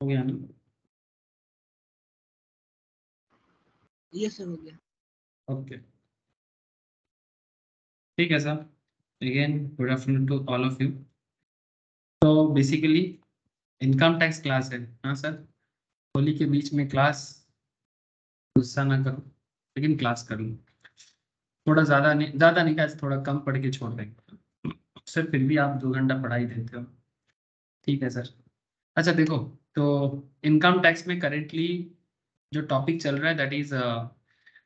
हो गया ना? यस सर, हो गया। ओके, ठीक है sir. Again good afternoon to all of you. तो बेसिकली इनकम टैक्स क्लास है। हाँ सर, होली के बीच में क्लास, गुस्सा ना करो, लेकिन क्लास कर लो। थोड़ा ज़्यादा नहीं, आज थोड़ा कम पढ़ के छोड़ देंगे सर, फिर भी आप 2 घंटा पढ़ाई देते हो। ठीक है सर। अच्छा देखो, तो इनकम टैक्स में करेंटली जो टॉपिक चल रहा है that is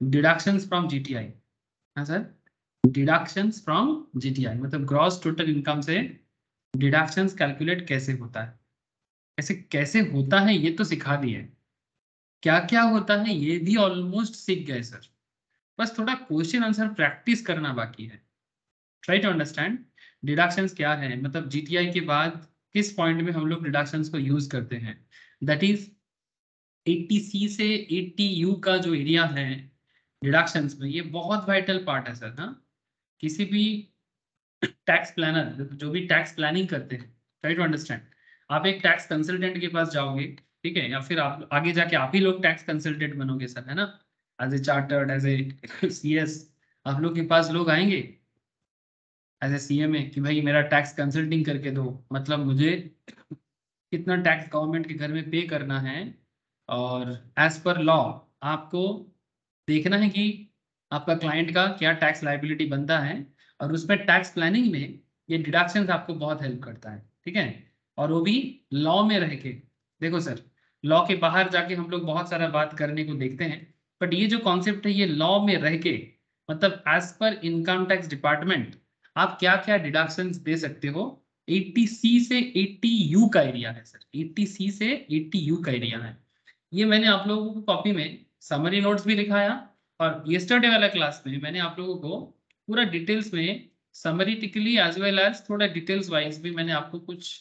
deductions from GTI. हाँ सर, डिडक्शंस फ्रॉम जीटीआई मतलब ग्रॉस टोटल इनकम से डिडक्शंस कैलकुलेट कैसे होता है। ऐसे कैसे होता है ये तो सिखा दिए, क्या क्या होता है ये भी ऑलमोस्ट सीख गए सर। बस थोड़ा क्वेश्चन आंसर प्रैक्टिस करना बाकी है। ट्राई टू अंडरस्टैंड डिडक्शंस क्या है, मतलब जीटीआई के बाद किस पॉइंट में हम लोग डिडक्शंस को यूज करते हैं। दैट इज 80C से 80U का जो एरिया है डिडक्शंस में, ये बहुत वाइटल पार्ट है सर। हाँ, किसी भी टैक्स प्लानर जो भी टैक्स प्लानिंग करते हैं, ट्राई टू अंडरस्टैंड। आप एक टैक्स कंसल्टेंट के पास जाओगे, ठीक है, या फिर आप आगे जाके आप ही लोग टैक्स कंसल्टेंट बनोगे सर, है ना, as a chartered, as a CS. आप लोग के पास लोग आएंगे एज ए सीएमए कि भाई मेरा टैक्स कंसल्टिंग करके दो, मतलब मुझे कितना टैक्स गवर्नमेंट के घर में पे करना है, और एज पर लॉ आपको देखना है कि आपका क्लाइंट का क्या टैक्स लाइबिलिटी बनता है, और उसमें टैक्स प्लानिंग में ये डिडक्शंस आपको बहुत हेल्प करता है। ठीक है, और वो भी लॉ में रह के। देखो सर, लॉ के बाहर जाके हम लोग बहुत सारा बात करने को देखते हैं, बट ये जो कॉन्सेप्ट है ये लॉ में रह के, मतलब as per income tax department आप क्या क्या डिडक्शंस दे सकते हो। 80C से 80U का एरिया है सर, 80C से 80U का एरिया है। ये मैंने आप लोगों को कॉपी में समरी नोट्स भी लिखाया, और यस्टरडे वाला क्लास में मैंने आप लोगों को पूरा डिटेल्स में समरीटिकली एज वेल एज थोड़ा डिटेल्स वाइज भी मैंने आपको कुछ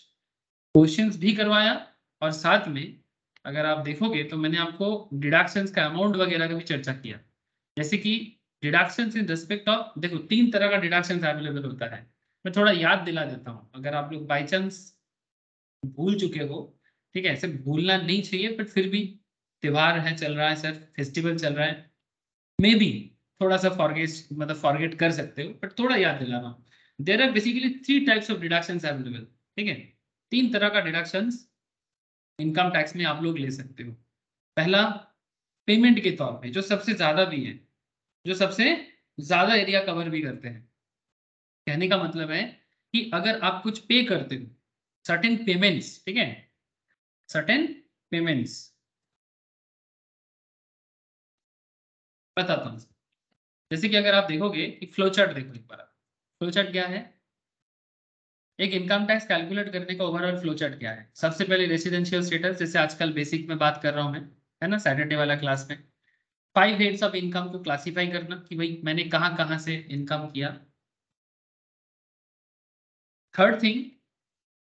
क्वेश्चंस भी करवाया। और साथ में अगर आप देखोगे तो मैंने आपको डिडक्शंस का अमाउंट वगैरह का भी चर्चा किया। जैसे कि डिडक्शंस इन रिस्पेक्ट ऑफ, देखो 3 तरह का डिडक्शंस अवेलेबल होता है। मैं थोड़ा याद दिला देता हूँ, अगर आप लोग बाई चांस भूल चुके हो, ठीक है, ऐसे भूलना नहीं चाहिए, बट फिर भी त्योहार है, चल रहा है सर, फेस्टिवल चल रहा है, मे बी थोड़ा सा फॉरगेट, मतलब फॉरगेट कर सकते हो, बट थोड़ा याद दिला रहा हूँ। There are basically 3 types of deductions available. ठीक है, 3 तरह का डिडक्शंस इनकम टैक्स में आप लोग ले सकते हो। पहला, पेमेंट के तौर पे, जो सबसे ज्यादा भी है, जो सबसे ज्यादा एरिया कवर भी करते हैं। कहने का मतलब है कि अगर आप कुछ पे करते हो, सर्टेन पेमेंट्स, ठीक है, सर्टेन पेमेंट्स, बताता हूँ। जैसे कि अगर आप देखोगे कि फ्लो चार्ट, देखो एक बार, फ्लो चार्ट क्या है, एक इनकम टैक्स कैलकुलेट करने का ओवरऑल फ्लो चार्ट क्या है। सबसे पहले रेसिडेंशियल स्टेटस, जैसे आजकल बेसिक में बात कर रहा हूँ मैं, है ना, सैटरडे वाला क्लास में 5 हेड्स ऑफ इनकम को क्लासिफाई करना कि भाई मैंने कहाँ कहाँ से इनकम किया। थर्ड थिंग,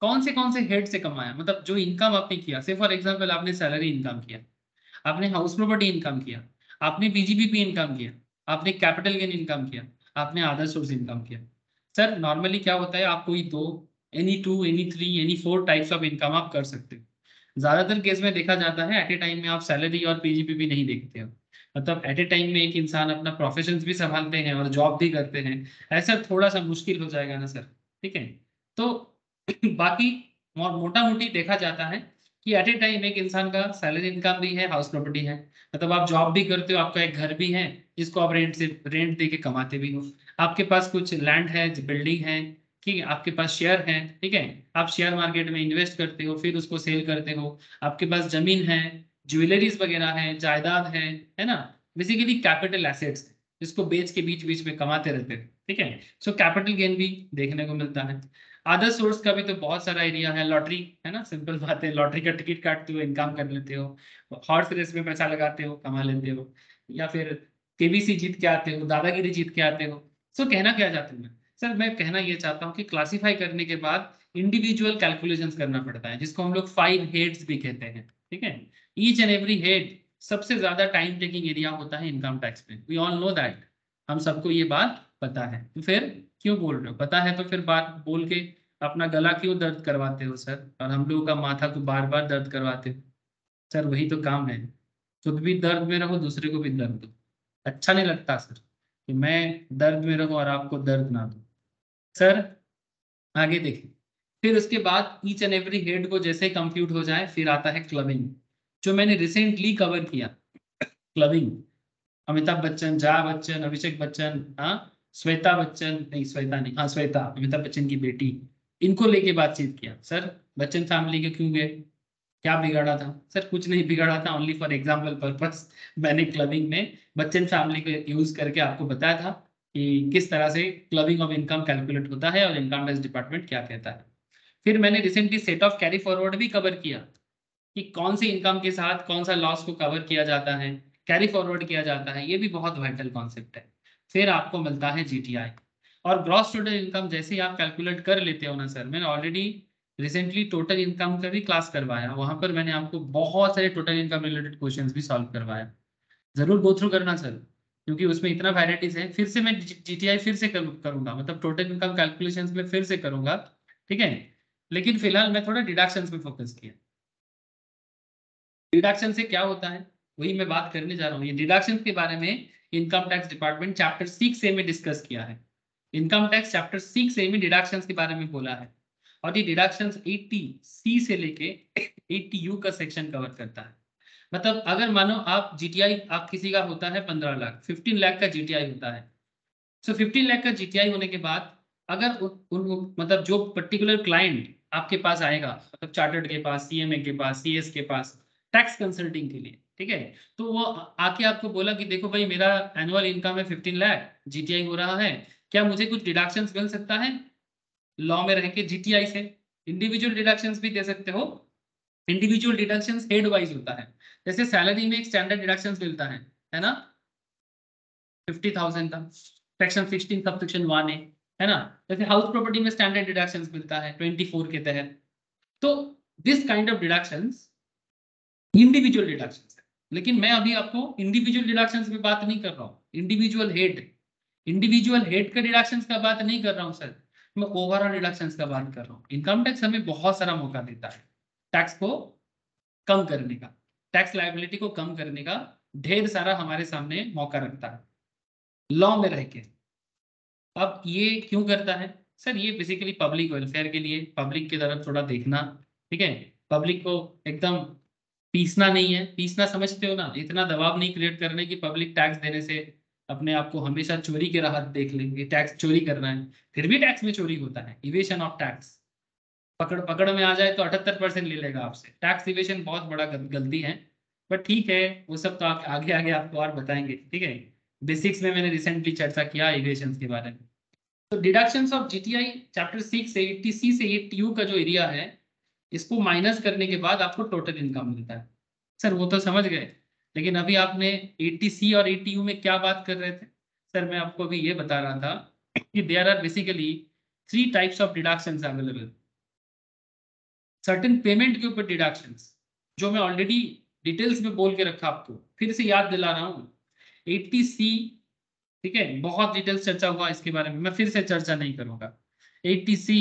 कौन से हेड से कमाया, मतलब जो इनकम आपने किया, से फॉर एग्जाम्पल आपने सैलरी इनकम किया, आपने हाउस प्रॉपर्टी इनकम किया, आपने पीजीबीपी इनकम किया, आपने कैपिटल गेन इनकम किया, आपने अदर सोर्स इनकम किया। सर नॉर्मली क्या होता है, आप कोई दो, any two, any three, any four types of income आप कर सकते हो। ज्यादातर केस में देखा जाता है एट ए टाइम में आप सैलरी और पीजीबीपी नहीं देखते हो, मतलब एट ए टाइम में एक इंसान अपना प्रोफेशन भी संभालते हैं और जॉब भी करते हैं। ऐसा थोड़ा सा मुश्किल हो जाएगा ना सर। ठीक है, तो बाकी मोटा मोटी देखा जाता है कि एट ए टाइम एक इंसान का सैलरी इनकम भी है, हाउस प्रॉपर्टी है, मतलब आप जॉब भी करते हो, आपका एक घर भी है जिसको आप रेंट दे के कमाते भी हो, आपके पास कुछ लैंड है, बिल्डिंग है, ठीक है, आपके पास शेयर है, ठीक है, आप शेयर मार्केट में इन्वेस्ट करते हो फिर उसको सेल करते हो, आपके पास जमीन है, ज्वेलरीज वगैरह है, जायदाद है ना, बेसिकली कैपिटल एसेट्स जिसको बेच के बीच बीच में कमाते रहते हैं। ठीक है, सो कैपिटल गेन भी देखने को मिलता है। अदर सोर्स का भी तो बहुत सारा एरिया है, लॉटरी, है ना, सिंपल बात है, लॉटरी का टिकट काटते हो इनकम कर लेते हो, हॉर्स रेस में पैसा लगाते हो कमा लेते हो, या फिर केबीसी जीत के आते हो, दादागिरी जीत के आते हो। सो कहना क्या चाहता हूँ मैं सर, मैं कहना ये चाहता हूँ कि क्लासीफाई करने के बाद इंडिविजुअल कैलकुलेशंस करना पड़ता है, जिसको हम लोग 5 हेड्स भी कहते हैं। ठीक है, ईच एंड एवरी हेड सबसे ज्यादा टाइम टेकिंग एरिया होता है इनकम टैक्स में, वी ऑल नो दैट, हम सबको ये बात पता है, तो फिर क्यों बोल रहे हो, पता है तो फिर बात बोल के अपना गला क्यों दर्द करवाते हो सर, और हम लोगों का माथा को बार बार दर्द करवाते हो। सर वही तो काम है, खुद भी दर्द में रहो दूसरे को भी दर्द दो। अच्छा नहीं लगता सर कि मैं दर्द में रहूं और आपको दर्द ना दूं। सर आगे देखें, फिर उसके बाद ईच एंड एवरी हेड को जैसे कंप्यूट हो जाए फिर आता है क्लबिंग, जो मैंने रिसेंटली कवर किया। क्लबिंग, अमिताभ बच्चन, जया बच्चन, अभिषेक बच्चन, हाँ श्वेता बच्चन, नहीं श्वेता नहीं, हाँ श्वेता, अमिताभ बच्चन की बेटी, इनको लेके बातचीत किया। सर बच्चन फैमिली के क्यों गए, क्या बिगाड़ा था? सर कुछ नहीं बिगाड़ा था, ओनली फॉर एग्जाम्पल पर्पस मैंने क्लबिंग में बच्चन फैमिली को यूज करके आपको बताया था कि किस तरह से क्लबिंग ऑफ इनकम कैलकुलेट होता है और इनकम टैक्स डिपार्टमेंट क्या कहता है। फिर मैंने recently set of carry forward भी कवर किया कि कौन सी इनकम के साथ कौन सा लॉस को कवर किया जाता है, कैरी फॉरवर्ड किया जाता है, ये भी बहुत वाइटल कॉन्सेप्ट है। फिर आपको मिलता है जीटीआई और ग्रॉस टोटल इनकम। जैसे ही आप कैलकुलेट कर लेते हो ना सर, मैंने ऑलरेडी रिसेंटली टोटल इनकम का भी क्लास करवाया, वहां पर मैंने आपको बहुत सारे टोटल इनकम रिलेटेड क्वेश्चंस भी सॉल्व करवाया। जरूर गो थ्रू करना सर, क्योंकि उसमें इतना वैरायटीज है। फिर से मैं जीटीआई फिर से करूंगा, मतलब टोटल इनकम कैलकुलेशंस में फिर से करूंगा, ठीक है। लेकिन फिलहाल मैं थोड़ा डिडक्शंस पे फोकस किया। डिडक्शन से क्या होता है वही मैं बात करने जा रहा हूँ। ये डिडक्शन के बारे में income tax department chapter 6A में डिस्कस किया है। इनकम टैक्स चैप्टर 6A में डिडक्शंस के बारे में बोला है, और ये डिडक्शंस 80C से लेके 80U का सेक्शन कवर करता है। मतलब अगर मानो आप जीटीआई, आप किसी का होता है 15 लाख, 15 लाख का जीटीआई होता है। सो 15 लाख का जीटीआई होने के बाद अगर मतलब जो पर्टिकुलर क्लाइंट आपके पास आएगा, मतलब चार्टर्ड के पास, सीएमए के पास, सीएस के पास, टैक्स कंसल्टिंग के लिए, ठीक है, तो वो आके आपको बोला कि देखो भाई मेरा एनुअल इनकम है 15 लाख, जीटीआई हो रहा है, क्या मुझे कुछ डिडक्शंस मिल सकता है लॉ में रह के जीटीआई से? इंडिविजुअल डिडक्शंस भी दे सकते हो। इंडिविजुअल डिडक्शंस हेड वाइज होता है। जैसे सैलरी में एक स्टैंडर्ड डिडक्शंस मिलता है ना, 50,000 का, सेक्शन 16 सब सेक्शन 1A, है ना। जैसे हाउस प्रॉपर्टी में स्टैंडर्ड डिडक्शंस मिलता है 24 के तहत। तो this kind of deductions individual deductions है। लेकिन मैं अभी आपको इंडिविजुअल डिडक्शंस में बात नहीं कर रहा हूँ, इंडिविजुअल हेड का डिडक्शंस का बात नहीं कर रहा हूँ सर, मैं ओवरऑल डिडक्शंस का बात कर रहा हूँ। इनकम टैक्स हमें बहुत सारा मौका देता है टैक्स को कम करने का, टैक्स लायबिलिटी को कम करने का ढेर सारा हमारे सामने मौका रखता है लॉ में रह के। अब ये क्यों करता है सर? ये बेसिकली पब्लिक वेलफेयर के लिए, पब्लिक की तरफ थोड़ा देखना, ठीक है। पब्लिक को एकदम पीसना नहीं है, पीसना समझते हो ना, इतना दबाव नहीं क्रिएट करने की पब्लिक टैक्स देने से अपने आप को हमेशा चोरी के राहत देख लेंगे, टैक्स चोरी करना है। फिर भी टैक्स में चोरी होता है, इवेशन ऑफ टैक्स, पकड़ पकड़ में आ जाए तो 78% ले लेगा आपसे। टैक्स इवेशन बहुत बड़ा गलती है, बट ठीक है, वो सब तो आप आगे आगे आपको और बताएंगे, ठीक है। बेसिक्स में मैंने रिसेंटली चर्चा किया इवेशन के बारे में। तो डिडक्शंस ऑफ जीटीआई चैप्टर 6 से 80C से 80U का जो एरिया है, इसको माइनस करने के बाद आपको टोटल इनकम मिलता है। सर वो तो समझ गए, लेकिन अभी आपने 80C और 80U में क्या बात कर रहे थे? सर मैं आपको अभी ये बता रहा था कि there are basically 3 types of deductions available. Certain payment के ऊपर डिडक्शंस, जो मैं ऑलरेडी डिटेल्स में बोल के रखा, आपको फिर से याद दिला रहा हूँ। 80C, ठीक है, बहुत डिटेल्स चर्चा हुआ इसके बारे में, मैं फिर से चर्चा नहीं करूंगा। 80C,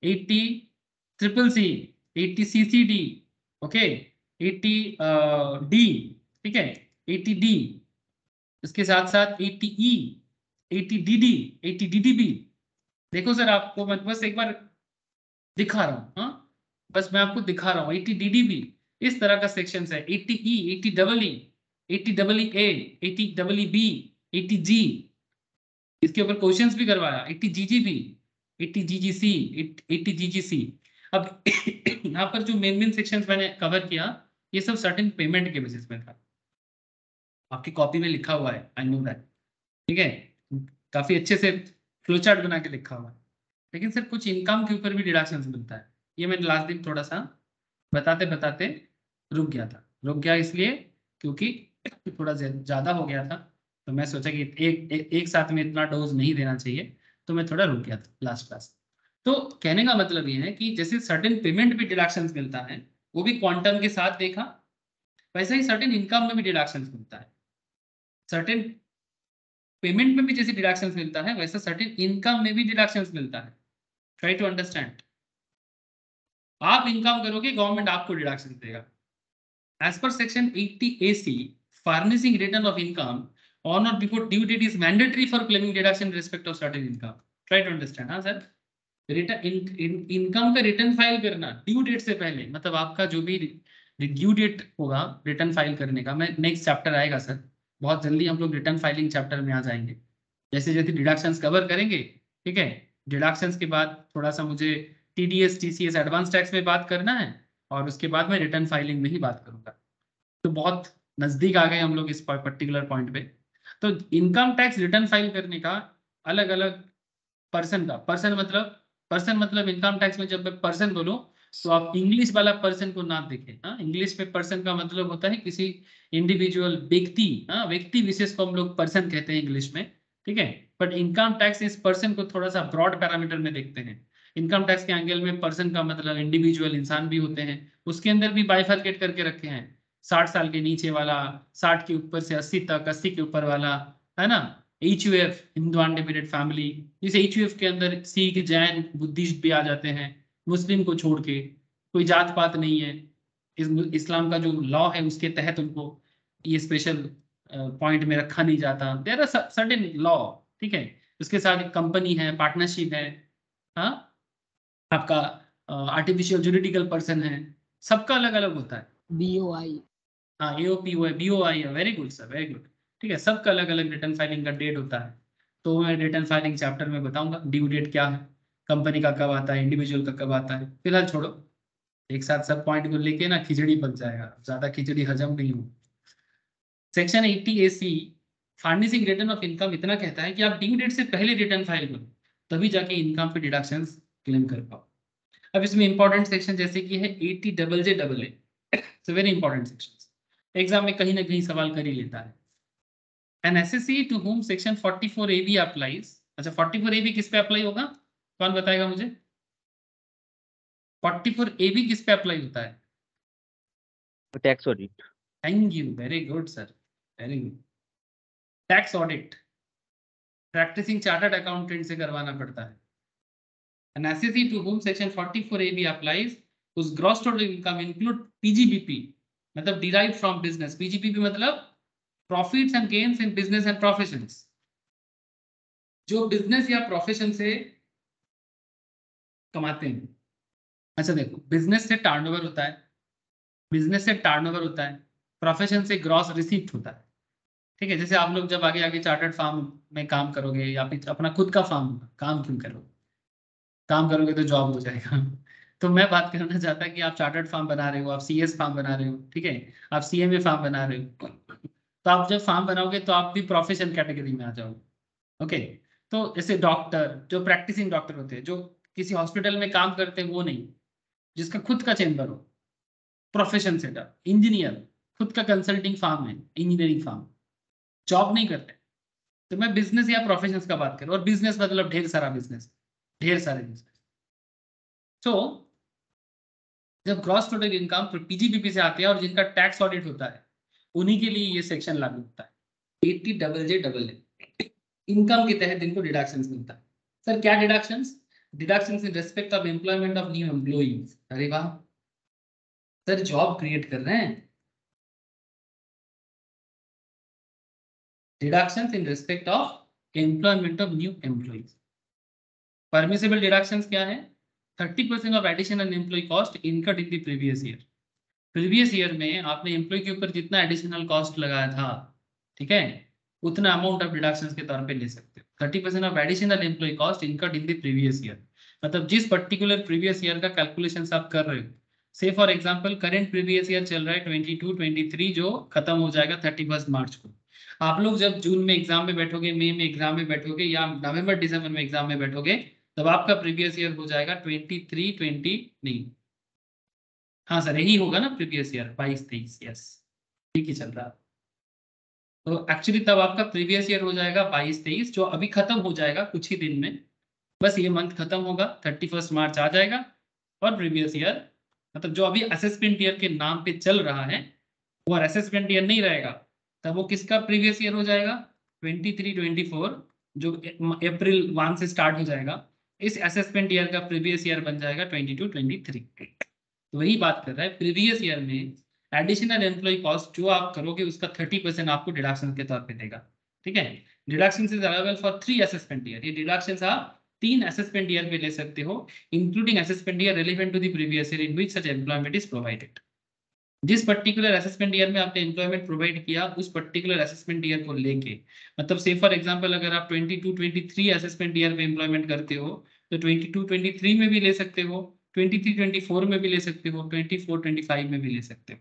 80CCC, 80CCD, okay, 80D, ठीक है, 80D, इसके साथ साथ 80E, 80DD, 80DDB। देखो सर आपको मैं बस एक बार दिखा रहा हूँ, हाँ बस मैं आपको दिखा रहा हूँ। 80DDB इस तरह का सेक्शन है, 80E, 80EE, 80EA, 80EB, 80G, इसके ऊपर क्वेश्चंस भी करवाया, 80GGB, 80GGC, 80GGC। अब यहाँ पर जो मेन मेन सेक्शंस मैंने कवर किया, ये सब सर्टेन पेमेंट के बेसिस में था। आपकी कॉपी में लिखा हुआ है, आई नो दैट, ठीक है, काफी अच्छे से फ्लो चार्ट बना के लिखा हुआ है। लेकिन सर कुछ इनकम के ऊपर भी डिडक्शंस मिलता है, ये मैंने लास्ट दिन थोड़ा सा बताते बताते रुक गया था। रुक गया इसलिए क्योंकि थोड़ा ज्यादा हो गया था, तो मैं सोचा कि एक साथ में इतना डोज नहीं देना चाहिए, तो मैं थोड़ा रुक गया था लास्ट क्लास। तो कहने का मतलब ये है कि जैसे सर्टेन पेमेंट भी डिडक्शंस मिलता है, वो भी क्वांटम के साथ देखा, वैसे ही सर्टेन इनकम में भी डिडक्शंस मिलता है। सर्टेन पेमेंट में भी जैसे डिडक्शंस मिलता है, वैसे सर्टेन इनकम में भी डिडक्शंस मिलता है। Try to understand. आप इनकम करोगे, गवर्नमेंट आपको डिडक्शन देगा, As per section 80 AC, furnishing return of income on or before due date is mandatory for claiming deduction in respect of certain income. Try to understand. हाँ sir, return income का return file करना due date से पहले, मतलब आपका जो भी due date होगा रिटर्न फाइल करने का, मैं नेक्स्ट चैप्टर आएगा सर, बहुत जल्दी हम लोग रिटर्न फाइलिंग चैप्टर में आ जाएंगे, जैसे जैसे डिडक्शंस कवर करेंगे, ठीक है। डिडक्शंस के बाद थोड़ा सा मुझे टीडीएस टीसीएस एडवांस टैक्स में बात करना है, और उसके बाद मैं रिटर्न फाइलिंग में ही बात करूंगा। तो बहुत नजदीक आ गए हम लोग इस पर्टिकुलर पॉइंट पे। तो इनकम टैक्स रिटर्न फाइल करने का अलग अलग पर्सन का, पर्सन मतलब इनकम टैक्स में जब मैं पर्सन बोलूं तो आप इंग्लिश वाला पर्सन को ना देखें। हाँ, इंग्लिश में पर्सन का मतलब होता है किसी इंडिविजुअल व्यक्ति, हाँ, व्यक्ति विशेष को हम लोग पर्सन कहते हैं इंग्लिश में, ठीक है। बट इनकम टैक्स इस पर्सन को थोड़ा सा ब्रॉड पैरामीटर में देखते हैं। इनकम टैक्स के एंगल में पर्सन का मतलब इंडिविजुअल इंसान भी होते हैं, उसके अंदर भी बाइफरकेट करके रखे हैं, 60 साल के नीचे वाला, 60 के ऊपर से 80 तक, 80 के ऊपर वाला, है ना। HUF हिंदू अनडिवाइडेड फैमिली, इस HUF के अंदर सिख, जैन, बुद्धिस्ट भी आ जाते हैं, मुस्लिम को छोड़ के कोई जात पात नहीं है। इस्लाम का जो लॉ है उसके तहत उनको ये स्पेशल पॉइंट में रखा नहीं जाता। देयर आर सर्टेन लॉ, ठीक है। उसके साथ एक कंपनी है, पार्टनरशिप है, हाँ, आपका आर्टिफिशियल जुरिडिकल पर्सन है, सबका अलग अलग होता है। BOI। हाँ, AOP है, BOI है, very good sir, very good, ठीक है। सबका अलग अलग रिटर्न फाइलिंग का डेट होता है, तो मैं रिटर्न फाइलिंग चैप्टर में बताऊंगा ड्यू डेट क्या है, कंपनी का कब आता है, इंडिविजुअल का कब आता है। फिलहाल छोड़ो, एक साथ सब पॉइंट को लेके ना खिचड़ी बन जाएगा, ज्यादा खिचड़ी हजम नहीं हो। Section 80 AC furnishing return of income इतना कहता है कि आप ड्यू डेट से पहले रिटर्न फाइल करो, तभी जाके इनकम पे डिडक्शंस क्लेम कर पाओ। अब इसमें इंपॉर्टेंट सेक्शन जैसे कि है 80JJAA, it's very important section, exam में कहीं ना कहीं सवाल कर ही लेता है। An SSC to whom section 44AB applies. अच्छा, 44AB किस पे अप्लाई होगा, कौन बताएगा मुझे? 44AB किस पे अप्लाई होता है? Tax audit. Thank you, very good sir, very good. Tax audit practising chartered accountant से करवाना पड़ता है। An SEC to whom section 44AB applies whose gross total income include PGBP, मतलब derived from business, PGBP मतलब profits and gains in business and professions, जो business या profession से कमाते हैं। अच्छा देखो, बिजनेस से टर्नओवर होता है, प्रोफेशन से ग्रॉस रिसीप्ट होता है, ठीक है। जैसे आप लोग जब आगे आगे चार्टर्ड फार्म में काम करोगे या फिर अपना खुद का फार्म होगा, काम क्यों करोगे, काम करोगे तो जॉब हो जाएगा। तो मैं बात करना चाहता कि आप चार्टर्ड फार्म बना रहे हो, आप CS फार्म बना रहे हो, ठीक है, आप CMA फार्म बना रहे हो, तो आप जब फार्म बनाओगे तो आप भी प्रोफेशन कैटेगरी में आ जाओगे। ओके, तो जैसे डॉक्टर, जो प्रैक्टिसिंग डॉक्टर होते हैं, जो किसी हॉस्पिटल में काम करते हैं, वो नहीं, जिसका खुद का चेंबर हो, प्रोफेशन सेटअप। इंजीनियर, खुद का कंसल्टिंग फार्म है, इंजीनियरिंग फार्म, जॉब नहीं करते। तो मैं बिजनेस या प्रोफेशन का बात करूँ, और बिजनेस मतलब ढेर सारा बिजनेस, ढेर सारे बिजनेस। तो जब ग्रॉस टोटल इनकम PGBP से आते हैं और जिनका टैक्स ऑडिट होता है, उन्हीं के लिए ये सेक्शन लागू होता है। 80JJAA इनकम के तहत इनको डिडक्शंस मिलता है। सर क्या deductions? Deductions in respect of employment of new employees. अरे वाह सर, जॉब क्रिएट कर रहे हैं। Deductions in respect of employment of new employees. Permissible deductions क्या है? 30% of additional employee cost incurred in the previous year. Previous year में आपने employ के ऊपर जितना एडिशनल कॉस्ट लगाया था, ठीक है, उतना अमाउंट ऑफ डिडक्शंस के तौर पे ले सकते हो। 30% of additional employee cost incurred in the previous year, मतलब जिस पर्टिकुलर प्रीवियस ईयर का कैलकुलेशन आप कर रहे हो। Say for example current previous year चल रहा है 22-23, जो खत्म हो जाएगा 31 मार्च को। आप लोग जब जून में एग्जाम में बैठोगे, मई में एग्जाम में बैठोगे, या नवंबर दिसंबर में एग्जाम में बैठोगे, तब आपका प्रीवियस ईयर हो जाएगा 23-20 नहीं, हाँ सर यही होगा ना, प्रीवियस ईयर 22-23, यस ठीक ही चल रहा है। तो एक्चुअली तब आपका प्रीवियस ईयर हो जाएगा 22-23, जो अभी खत्म हो जाएगा कुछ ही दिन में, बस ये मंथ खत्म होगा, 31 मार्च आ जाएगा, और प्रीवियस ईयर मतलब जो अभी असेसमेंट ईयर के नाम पे चल रहा है वो असेसमेंट ईयर नहीं रहेगा, तब वो किसका प्रीवियस ईयर हो जाएगा? 23-24, जो अप्रैल 1 से स्टार्ट हो जाएगा, इस असेसमेंट ईयर का प्रीवियस ईयर बन जाएगा 22-23। तो वही बात कर रहा है, प्रीवियस ईयर में एडिशनल एम्प्लॉय कॉस्ट जो आप करोगे उसका 30% आपको डिडक्शन के तौर पे देगा। ठीक है, deduction is available for 3 assessment year. ये डिडक्शंस आप 3 असेसमेंट ईयर पे ले सकते हो, including assessment year relevant to the previous year in which such employment is provided. जिस पर्टिकुलर असेसमेंट ईयर में आपने एम्प्लॉयमेंट प्रोवाइड किया उस पर्टिकुलर असेसमेंट ईयर को लेके, मतलब से फॉर एग्जांपल अगर आप 22-23 असेसमेंट ईयर में एम्प्लॉयमेंट करते हो तो 22-23 में भी ले सकते हो, 23-24 में भी ले सकते हो, 24-25 में भी ले सकते हो।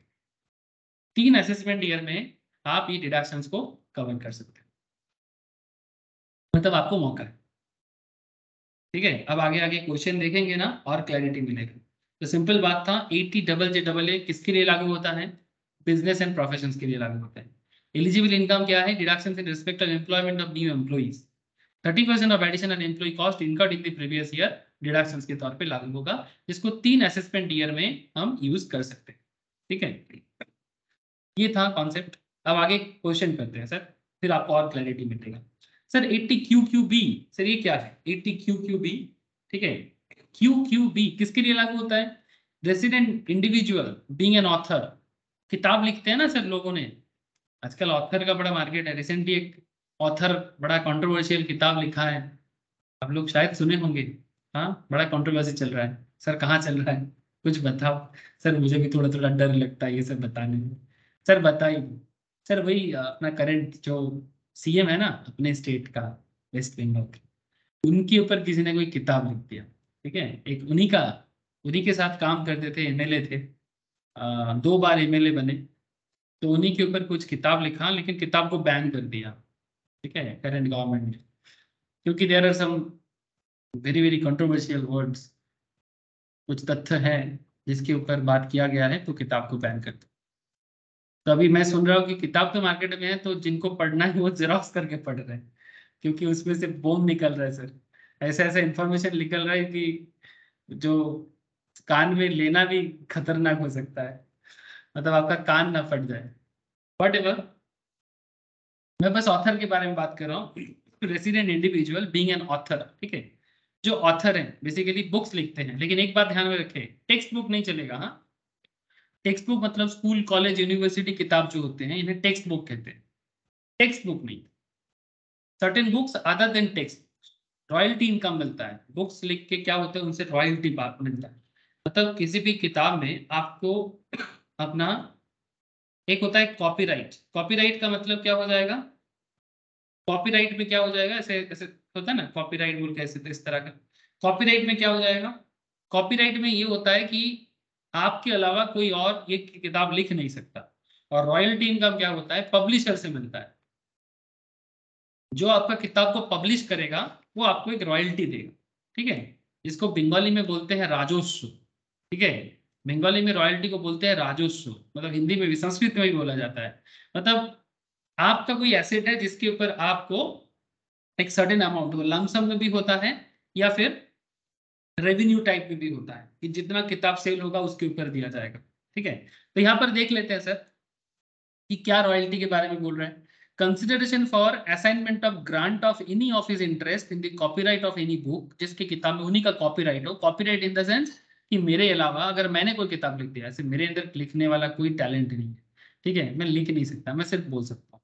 3 असेसमेंट ईयर में आप ये डिडक्शंस को कवर कर सकते हो, मतलब आपको मौका है। ठीक है, अब आगे आगे क्वेश्चन देखेंगे ना और क्लैरिटी मिलेगी। तो सिंपल बात था, 80JJAA किसके लिए लागू होता है? बिजनेस एंड प्रोफेशंस के लिए लागू होता है। एलिजिबल इनकम क्या है? Deductions in respect of employment of new employees. 30% of additional employee cost incurred in the previous year deductions के तौर पे लागू होगा, जिसको 3 असेसमेंट ईयर में हम यूज कर सकते हैं। ठीक है, ये था कॉन्सेप्ट। अब आगे क्वेश्चन करते हैं सर, फिर आपको और क्लैरिटी मिलेगा। सर 80QQB, सर ये क्या है 80QQB? ठीक है, QQB किसके लिए लागू होता है? Resident individual being an author. किताब लिखते हैं ना सर लोगों ने, आजकल ऑथर का बड़ा मार्केट है। रिसेंटली एक ऑथर बड़ा कंट्रोवर्शियल किताब लिखा है, आप लोग शायद सुने होंगे। हाँ, बड़ा कंट्रोवर्सी चल रहा है। सर कहाँ चल रहा है, कुछ बताओ। सर मुझे भी थोड़ा थोड़ा डर लगता है ये सब बताने में। सर बताइए। सर वही अपना करंट जो सीएम है ना अपने स्टेट का, वेस्ट बंगाल का, उनके ऊपर किसी ने कोई किताब लिख दिया। ठीक है, एक उन्हीं के साथ काम करते थे, एमएलए थे, 2 बार एमएलए बने। तो उन्हीं के ऊपर कुछ किताब लिखा, लेकिन किताब को बैन कर दिया। ठीक है, करंट गवर्नमेंट ने, क्योंकि there are some very very controversial words, कुछ तथ्य है जिसके ऊपर बात किया गया है, तो किताब को बैन कर दिया। तो अभी मैं सुन रहा हूँ कि किताब तो मार्केट में है, तो जिनको पढ़ना है वो जेरोक्स करके पढ़ रहे हैं, क्योंकि उसमें से बोम निकल रहा है सर। ऐसा ऐसा इंफॉर्मेशन निकल रहा है कि जो कान में लेना भी खतरनाक हो सकता है, मतलब आपका कान ना फट जाए। वट एवर, मैं बस ऑथर के बारे में बात कर रहा हूँ। Resident individual being an author. ठीक है, जो ऑथर हैं बेसिकली बुक्स लिखते हैं, लेकिन एक बात ध्यान में रखें, टेक्स्ट बुक नहीं चलेगा। हाँ, टेक्स्ट बुक मतलब स्कूल कॉलेज यूनिवर्सिटी किताब जो होते हैं इन्हें टेक्स्ट बुक कहते हैं, टेक्स्ट बुक नहीं। Certain books other than text, royalty income मिलता है। बुक्स लिख के क्या होता है, उनसे रॉयल्टी मिलता है। मतलब किसी भी किताब में आपको अपना एक होता है कॉपीराइट। कॉपीराइट का मतलब क्या हो जाएगा? कॉपीराइट में क्या हो जाएगा, ऐसे ऐसे होता है ना कॉपीराइट बोल के, ऐसे तो इस तरह का। कॉपीराइट में क्या हो जाएगा? कॉपीराइट में ये होता है कि आपके अलावा कोई और ये किताब लिख नहीं सकता। और रॉयल्टी इनकम क्या होता है? पब्लिशर से मिलता है। जो आपका किताब को पब्लिश करेगा वो आपको एक रॉयल्टी देगा। ठीक है, जिसको बंगाली में बोलते हैं राजस्व। ठीक है, बंगाली में रॉयल्टी को बोलते हैं राजस्व, मतलब हिंदी में भी संस्कृत में भी बोला जाता है। मतलब आपका कोई एसेट है जिसके ऊपर आपको एक सर्टेन अमाउंट, लमसम में भी होता है या फिर रेवेन्यू टाइप में भी होता है, कि जितना किताब सेल होगा उसके ऊपर दिया जाएगा। ठीक है, तो यहाँ पर देख लेते हैं सर कि क्या रॉयल्टी के बारे में बोल रहे हैं। Consideration for assignment of grant of any of his interest in the copyright of any book, जिसकी किताब में उन्हीं का कॉपीराइट हो। कॉपीराइट इन द सेंस कि मेरे अलावा अगर मैंने कोई किताब लिख दिया, ऐसे मेरे अंदर लिखने वाला कोई टैलेंट नहीं है। ठीक है, मैं लिख नहीं सकता, मैं सिर्फ बोल सकता हूँ।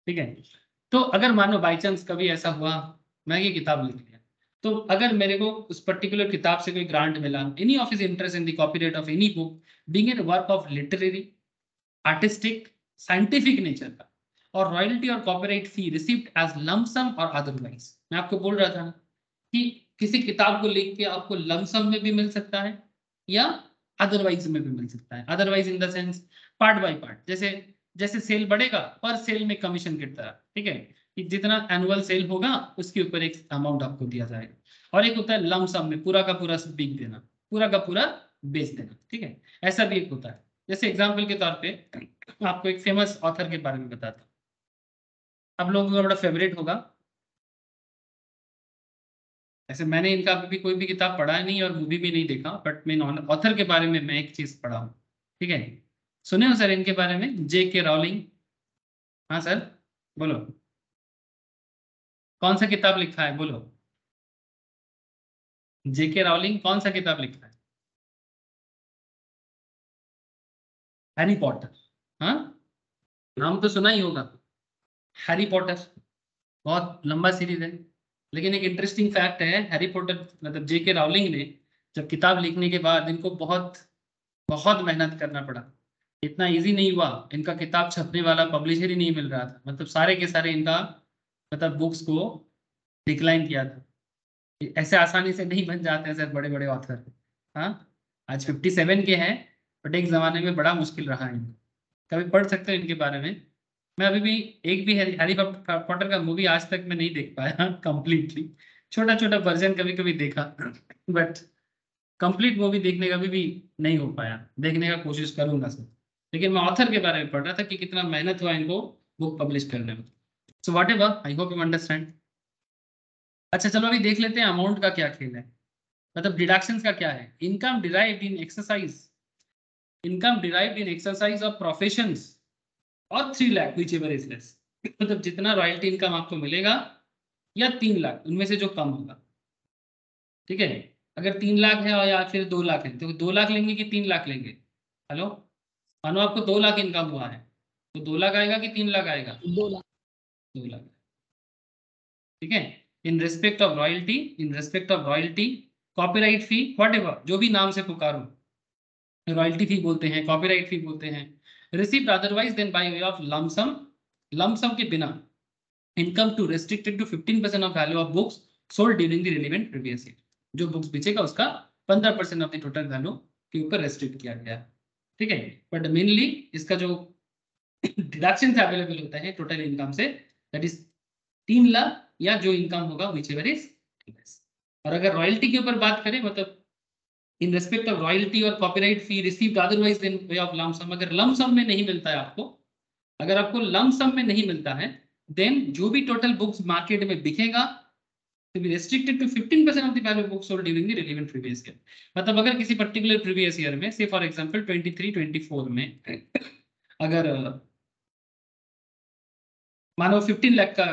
ठीक है, तो अगर मानो बाई चांस कभी ऐसा हुआ मैं ये किताब लिख लिया, तो अगर मेरे को उस पर्टिकुलर किताब से कोई ग्रांट मिला, any of his interest in the copyright of any book being an work of literary, artistic, scientific nature का, और रॉयल्टी और copyright fee received as lump sum और अदरवाइज। मैं आपको बोल रहा था कि किसी किताब को लिख के आपको लमसम में भी मिल सकता है या अदरवाइज में भी मिल सकता है। Otherwise in the sense part by part, जैसे जैसे सेल बढ़ेगा पर सेल में कमीशन की तरह। ठीक है, कि जितना एनुअल सेल होगा उसके ऊपर एक अमाउंट आपको दिया जाएगा। और एक होता है लमसम में पूरा का पूरा बिक देना, पूरा का पूरा बेच देना। ठीक है, ऐसा भी एक होता है। जैसे एग्जाम्पल के तौर पे आपको एक फेमस ऑथर के बारे में बताता हूँ, आप लोगों का बड़ा फेवरेट होगा। ऐसे मैंने इनका अभी कोई भी किताब पढ़ा नहीं और मूवी भी नहीं देखा, बट मैं ऑथर के बारे में मैं एक चीज पढ़ा हूँ। ठीक है, सुने हो सर इनके बारे में, J.K. रॉलिंग? हाँ सर, बोलो कौन सा किताब लिखा है, बोलो। J.K. रॉलिंग कौन सा किताब लिखा है? हैरी पॉटर, हाँ नाम तो सुना ही होगा, हैरी पॉटर बहुत लंबा सीरीज है। लेकिन एक इंटरेस्टिंग फैक्ट है, हैरी पॉटर मतलब जेके रावलिंग ने जब किताब लिखने के बाद इनको बहुत बहुत मेहनत करना पड़ा। इतना इजी नहीं हुआ, इनका किताब छपने वाला पब्लिशर ही नहीं मिल रहा था, मतलब सारे के सारे इनका मतलब बुक्स को डिक्लाइन किया था। ऐसे आसानी से नहीं बन जाते हैं सर बड़े बड़े ऑथर। हाँ आज 57 के हैं, बट एक जमाने में बड़ा मुश्किल रहा है इनका। कभी पढ़ सकते हो इनके बारे में। मैं अभी भी एक भी हैरी पॉटर का मूवी आज तक मैं नहीं देख पाया कंप्लीटली। छोटा छोटा वर्जन कभी कभी देखा बट कंप्लीट मूवी देखने का भी नहीं हो पाया। देखने का कोशिश करूंगा सर। लेकिन मैं ऑथर के बारे में पढ़ रहा था कि कितना मेहनत हुआ इनको बुक पब्लिश करने में। So what ever, I hope you understand. अच्छा चलो अभी देख लेते हैं अमाउंट का क्या खेल है, मतलब डिडक्शंस का क्या है। Income derived in exercise, income derived in exercise of professions और 3 lakh which ever is less. मतलब जितना रॉयल्टी इनकम आपको मिलेगा या 3 लाख उनमें से जो कम होगा, ठीक है। अगर 3 लाख है और या फिर 2 लाख है तो 2 लाख लेंगे कि 3 लाख लेंगे। हेलो, मानो आपको 2 लाख इनकम हुआ है तो 2 लाख आएगा कि 3 लाख आएगा। 2 लाख। 2 लाख, ठीक है। इन respect of royalty, in respect of royalty, copyright fee, whatever जो भी नाम से पुकारो, रॉयल्टी फी बोलते हैं, कॉपीराइट फी बोलते हैं, received otherwise than by way of lump sum, lump sum के बिना income to restricted to 15% of value of books sold during the relevant previous year. जो बुक्स बेचेगा उसका 15% ऑफ द टोटल वैल्यू के ऊपर रेस्ट्रिक्ट किया गया है, ठीक है। बट मेनली इसका जो डिडक्शन से अवेलेबल होता है टोटल इनकम से, दैट इज 3 लाख या जो इनकम होगा विच एवर इज लेस। और अगर रॉयल्टी के ऊपर बात करें, मतलब इन रेस्पेक्ट ऑफ रॉयल्टी और copyright fee received otherwise than way of lump sum, अगर लमसम में नहीं मिलता है आपको, अगर आपको लमसम में नहीं मिलता है देन जो भी टोटल बुक्स मार्केट में बिकेगा to be restricted to 15% of the value of books sold during the relevant previous year। मतलब अगर किसी पर्टिकुलर प्रीवियस ईयर में से फॉर एग्जांपल 23-24 में अगर मानो 15 लाख का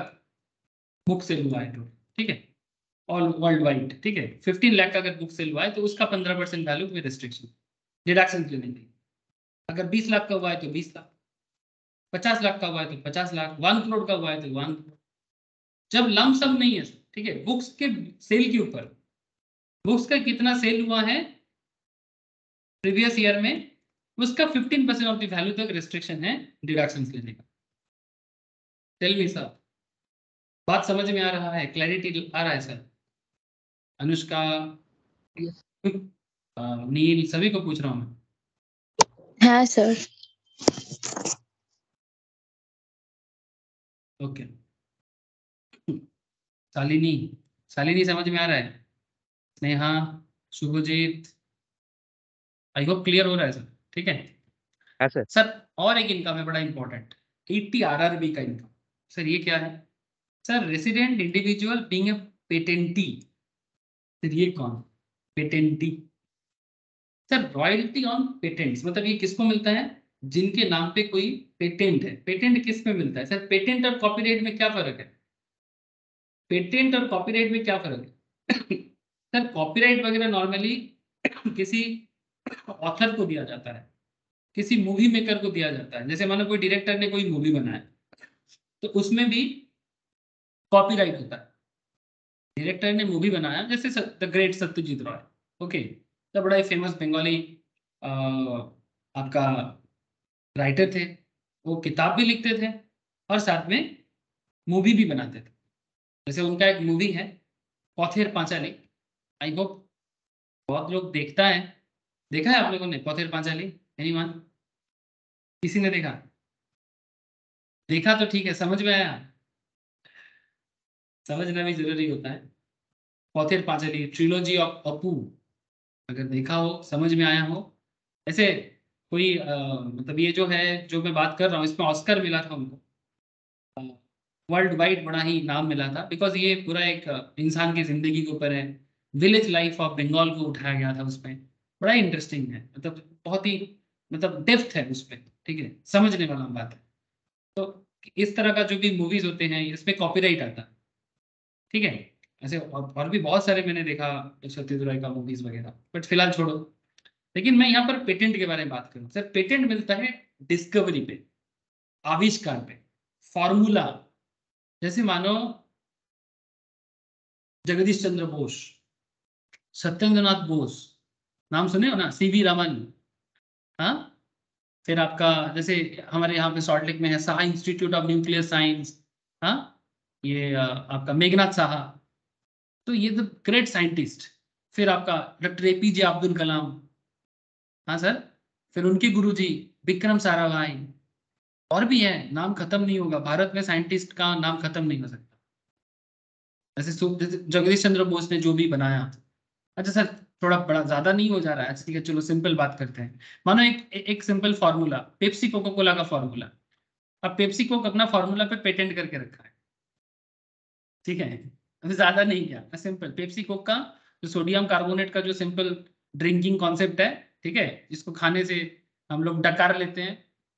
बुक सेल हुआ है तो, ठीक है, ऑल वर्ल्ड वाइड, ठीक है, 15 लाख का अगर बुक सेल हुआ है तो उसका 15% वैल्यू में रिस्ट्रिक्शन डिडक्शन लेने की। अगर 20 लाख का हुआ है तो 20 लाख, 50 लाख का हुआ है तो 50 लाख, 1 करोड़ का हुआ है तो 1 करोड़। जब लम सम नहीं है, ठीक है, बुक्स के सेल के ऊपर, बुक्स का कितना सेल हुआ है प्रीवियस ईयर में, उसका 15% ऑफ द वैल्यू तक रिस्ट्रिक्शन है डिडक्शंस लेने का। टेल मी सर, बात समझ में आ रहा है, क्लैरिटी आ रहा है सर? अनुष्का, Yes. नील, सभी को पूछ रहा हूँ मैं। हाँ सर। ओके, शालिनी, शालिनी समझ में आ रहा है? Sneha, Shubhajit, I hope clear हो रहा है सर, ठीक है। हाँ सर। सर और एक इनकम है बड़ा इंपॉर्टेंट, 80 RRB का इनकम। सर ये क्या है? Sir resident individual being a patentee. Sir ये कौन? Patentee. Sir royalty on patents, मतलब ये किसको मिलता है? जिनके नाम पे कोई पेटेंट है। पेटेंट किस पे मिलता है सर? पेटेंट और कॉपीराइट में क्या फर्क है? पेटेंट और कॉपीराइट में क्या फर्क है? सर कॉपीराइट वगैरह नॉर्मली किसी ऑथर को दिया जाता है, किसी मूवी मेकर को दिया जाता है। जैसे मानो कोई डायरेक्टर ने कोई मूवी बनाया तो उसमें भी कॉपीराइट होता है। डायरेक्टर ने मूवी बनाया जैसे the great Satyajit Roy, okay, तो बड़ा ही फेमस बंगाली आपका राइटर थे। वो किताब भी लिखते थे और साथ में मूवी भी बनाते थे। जैसे उनका एक मूवी है पथेर पांचाली, आई होप बहुत लोग देखता है, देखा है आप लोगों ने पथेर पांचाली? एनीवन? किसी ने देखा? देखा तो ठीक है, समझ में आया? समझना भी जरूरी होता है। पथेर पांचाली ट्रिलोजी ऑफ अपू, अगर देखा हो, समझ में आया हो। ऐसे कोई मतलब ये जो है जो मैं बात कर रहा हूँ इसमें ऑस्कर मिला था उनको, वर्ल्ड वाइड बड़ा ही नाम मिला था, बिकॉज ये पूरा एक इंसान की जिंदगी के ऊपर है। विलेज लाइफ ऑफ बंगाल को उठाया गया था उसमें। बड़ा इंटरेस्टिंग है, मतलब बहुत ही मतलब डेप्थ है उसमें, ठीक है, समझने वाला बात है। तो इस तरह का जो भी मूवीज होते हैं इसमें कॉपीराइट आता है, ठीक है। ऐसे और भी बहुत सारे मैंने देखा सत्यजीत राय का मूवीज वगैरह, बट फिलहाल छोड़ो। लेकिन मैं यहाँ पर पेटेंट के बारे में बात करूँ सर। पेटेंट मिलता है डिस्कवरी पे, आविष्कार पे, फॉर्मूला। जैसे मानो जगदीश चंद्र बोस, सत्येंद्रनाथ बोस, नाम सुने हो ना, सीवी रमन, हाँ। फिर आपका जैसे हमारे यहाँ पे सॉल्ट लेक में है Saha institute of nuclear science, हाँ, ये आपका मेघनाथ साहा। तो ये द ग्रेट साइंटिस्ट। फिर आपका डॉक्टर एपीजे अब्दुल कलाम, हाँ सर। फिर उनके गुरुजी विक्रम साराभाई, और भी है, नाम खत्म नहीं होगा। भारत में साइंटिस्ट का नाम खत्म नहीं हो सकता। जैसे जगदीश चंद्र बोस ने जो भी बनाया। अच्छा सर, थोड़ा बड़ा ज्यादा नहीं हो जा रहा है? ठीक है, चलो सिंपल बात करते हैं। मानो एक simple formula, Pepsi Coca Cola का फॉर्मूला। अब पेप्सी कोक अपना फॉर्मूला पे पेटेंट करके रखा है, ठीक है। अभी ज्यादा नहीं किया, सिंपल पेप्सी कोक का जो सोडियम कार्बोनेट का जो सिंपल ड्रिंकिंग कॉन्सेप्ट है, ठीक है, जिसको खाने से हम लोग डकार लेते हैं,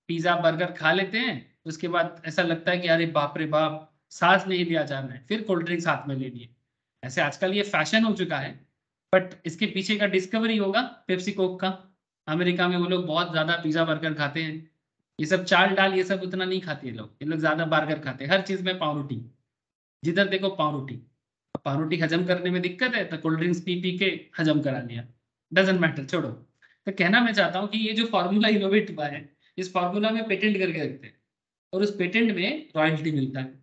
पिज्जा बर्गर खा लेते हैं, उसके बाद ऐसा लगता है कि अरे बाप रे बाप, सांस नहीं लिया जा रहा है, फिर कोल्ड ड्रिंक्स हाथ में ले लिए। ऐसे आजकल ये फैशन हो चुका है, बट इसके पीछे का डिस्कवरी होगा पेप्सी कोक का। अमेरिका में वो लोग बहुत ज्यादा पिज्जा बर्गर खाते हैं, ये सब चाल डाल ये सब उतना नहीं खाते हैं लोग, ये लोग ज्यादा बर्गर खाते हैं, हर चीज में पाव रोटी, जिधर देखो पाव रोटी। पाव रोटी हजम करने में दिक्कत है तो कोल्ड ड्रिंक्स पी पी के हजम करा लिया, डजेंट मैटर, छोड़ो। तो कहना मैं चाहता हूँ कि ये जो फॉर्मूला इनोवेट हुआ है, इस फॉर्मूला में पेटेंट करके रखते हैं और उस पेटेंट में रॉयल्टी मिलता है।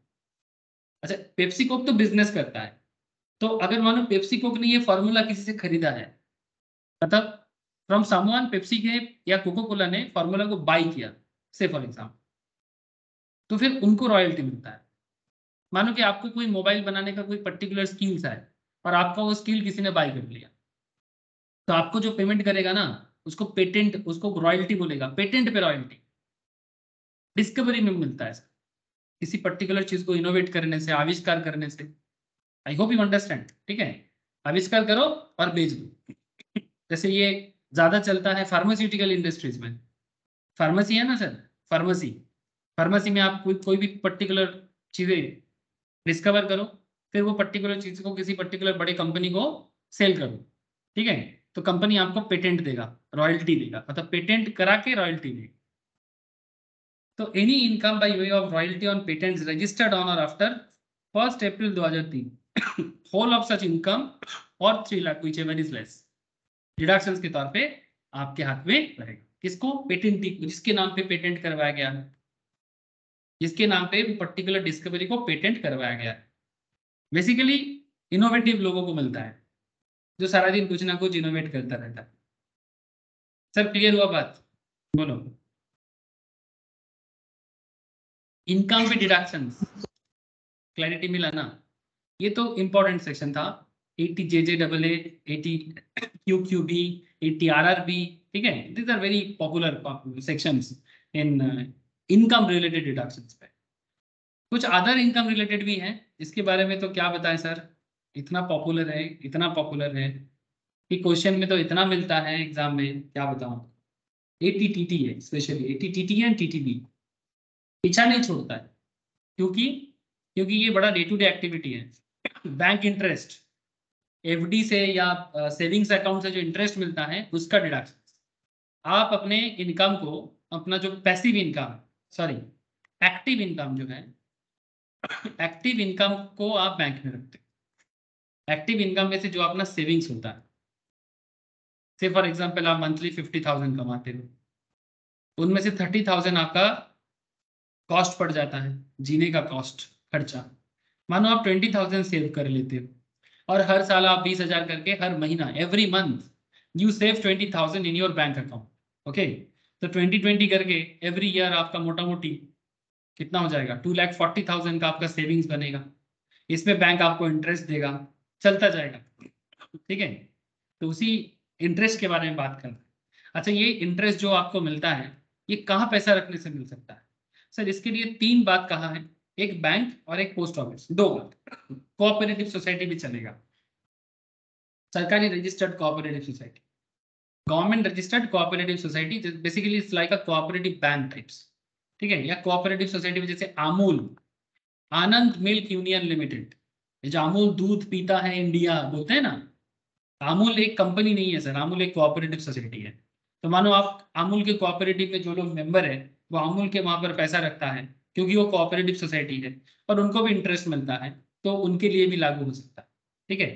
अच्छा, पेप्सी कोक तो बिजनेस करता है, तो अगर मानो पेप्सी कोक ने ये फॉर्मूला किसी से खरीदा है, मतलब फ्रॉम समवन, पेप्सी के या कोको कोला ने फॉर्मूला को बाई किया से फॉर एग्जाम्पल, तो फिर उनको रॉयल्टी मिलता है। मानो कि आपको कोई मोबाइल बनाने का कोई पर्टिकुलर स्किल्स है और आपका वो स्किल किसी ने बाई कर लिया, तो आपको जो पेमेंट करेगा ना, उसको पेटेंट, उसको रॉयल्टी बोलेगा, पेटेंट पे रॉयल्टी। डिस्कवरी में मिलता है किसी पर्टिकुलर चीज को इनोवेट करने से, आविष्कार करने से। आई होप यू अंडरस्टैंड, ठीक है। आविष्कार करो और बेच दो। जैसे ये ज्यादा चलता है फार्मास्यूटिकल इंडस्ट्रीज में। फार्मेसी है ना सर, फार्मेसी, फार्मेसी में आप कोई भी पर्टिकुलर चीजें डिस्कवर करो, फिर वो पर्टिकुलर चीज को किसी पर्टिकुलर बड़ी कंपनी को सेल करो, ठीक है, तो कंपनी आपको पेटेंट देगा, रॉयल्टी देगा, मतलब पेटेंट करा के रॉयल्टी देगा। तो any income by way of royalty on patents registered on or after 1 April 2003, whole of such income or 3 lakh whichever is less, deductions के तौर पे आपके हाथ में रहेगा। किसको? पेटेंट, जिसके नाम पे पेटेंट करवाया गया, जिसके नाम पे पर्टिकुलर डिस्कवरी को पेटेंट करवाया गया। बेसिकली इनोवेटिव लोगों को मिलता है, जो सारा दिन कुछ ना कुछ इनोवेट करता रहता है। सर क्लियर हुआ बात? बोलो। इनकम पे डिडक्शंस, क्लैरिटी मिला ना? ये तो इंपॉर्टेंट सेक्शन था। 80 JJAA, 80 QQB, 80 RRB, ठीक है, these are very popular sections in income related deductions पे। कुछ अदर इनकम रिलेटेड भी हैं, इसके बारे में तो क्या बताएं सर, इतना पॉपुलर है, इतना पॉपुलर है कि क्वेश्चन में तो इतना मिलता है, एग्जाम में क्या बताऊं। ATTT है, स्पेशली ATTT एंड TTB पीछा नहीं छोड़ता है, क्योंकि क्योंकि ये बड़ा डे टू डे एक्टिविटी है। बैंक इंटरेस्ट, FD से या सेविंग्स अकाउंट से जो इंटरेस्ट मिलता है उसका डिडक्शन। आप अपने इनकम को, अपना जो passive income, sorry active income जो है, एक्टिव इनकम को आप बैंक में रखते हैं। एक्टिव इनकम में से जो अपना सेविंग्स होता है, से फॉर एग्जांपल आप मंथली 50,000 कमाते हो, उनमें से 30,000 आपका कॉस्ट पड़ जाता है, जीने का कॉस्ट, खर्चा। मानो आप 20,000 सेव कर लेते हो और हर साल आप 20,000 करके हर महीना, every month you save 20,000 in your bank account, okay. तो 20-20 करके एवरी ईयर आपका मोटा मोटी कितना हो जाएगा? 2,40,000 का आपका सेविंग्स बनेगा। इसमें बैंक आपको इंटरेस्ट देगा, चलता जाएगा, ठीक है। तो उसी इंटरेस्ट के बारे में बात करते हैं। अच्छा, ये इंटरेस्ट जो आपको मिलता है, ये कहाँ पैसा रखने से मिल सकता है सर? इसके लिए 3 बात कहा है, एक बैंक और एक पोस्ट ऑफिस। 2 बात, कोऑपरेटिव सोसाइटी भी चलेगा, सरकारी registered cooperative society, government registered cooperative society, basically it's like a cooperative bank types, ठीक है। या कोऑपरेटिव सोसाइटी में जैसे अमूल, आनंद मिल्क यूनियन लिमिटेड, ये जो अमूल दूध पीता है इंडिया बोलते हैं ना, अमूल एक कंपनी नहीं है सर, अमूल एक कोऑपरेटिव सोसाइटी है। तो मानो आप अमूल के कोऑपरेटिव में जो लोग मेंबर है वो अमूल के वहां पर पैसा रखता है, क्योंकि वो कोऑपरेटिव सोसाइटी है और उनको भी इंटरेस्ट मिलता है, तो उनके लिए भी लागू हो सकता है। ठीक है।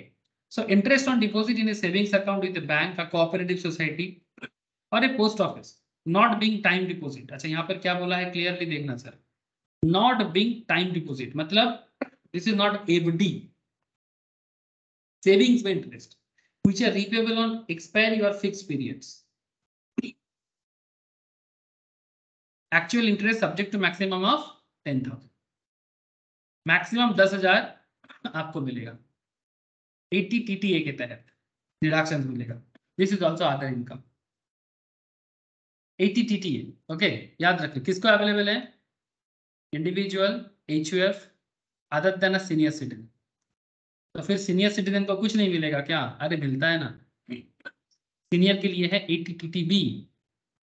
So interest on deposit in a savings account with bank, a cooperative society or a post office not being time deposit. अच्छा यहाँ पर क्या बोला है क्लियरली देखना sir, not being time deposit मतलब this is not FD, savings में interest which are repayable on expiry or fixed periods. Actual interest subject to maximum of 10,000. Maximum 10,000 आपको मिलेगा 80 TTA के तहत डिडक्शन मिलेगा। This is also other income 80 TTA। Okay याद रखिए किसको अवेलेबल है, individual, HUF, other than a senior citizen. तो फिर सीनियर सिटीजन को कुछ नहीं मिलेगा क्या, अरे मिलता है ना, सीनियर के लिए है 80 TTB।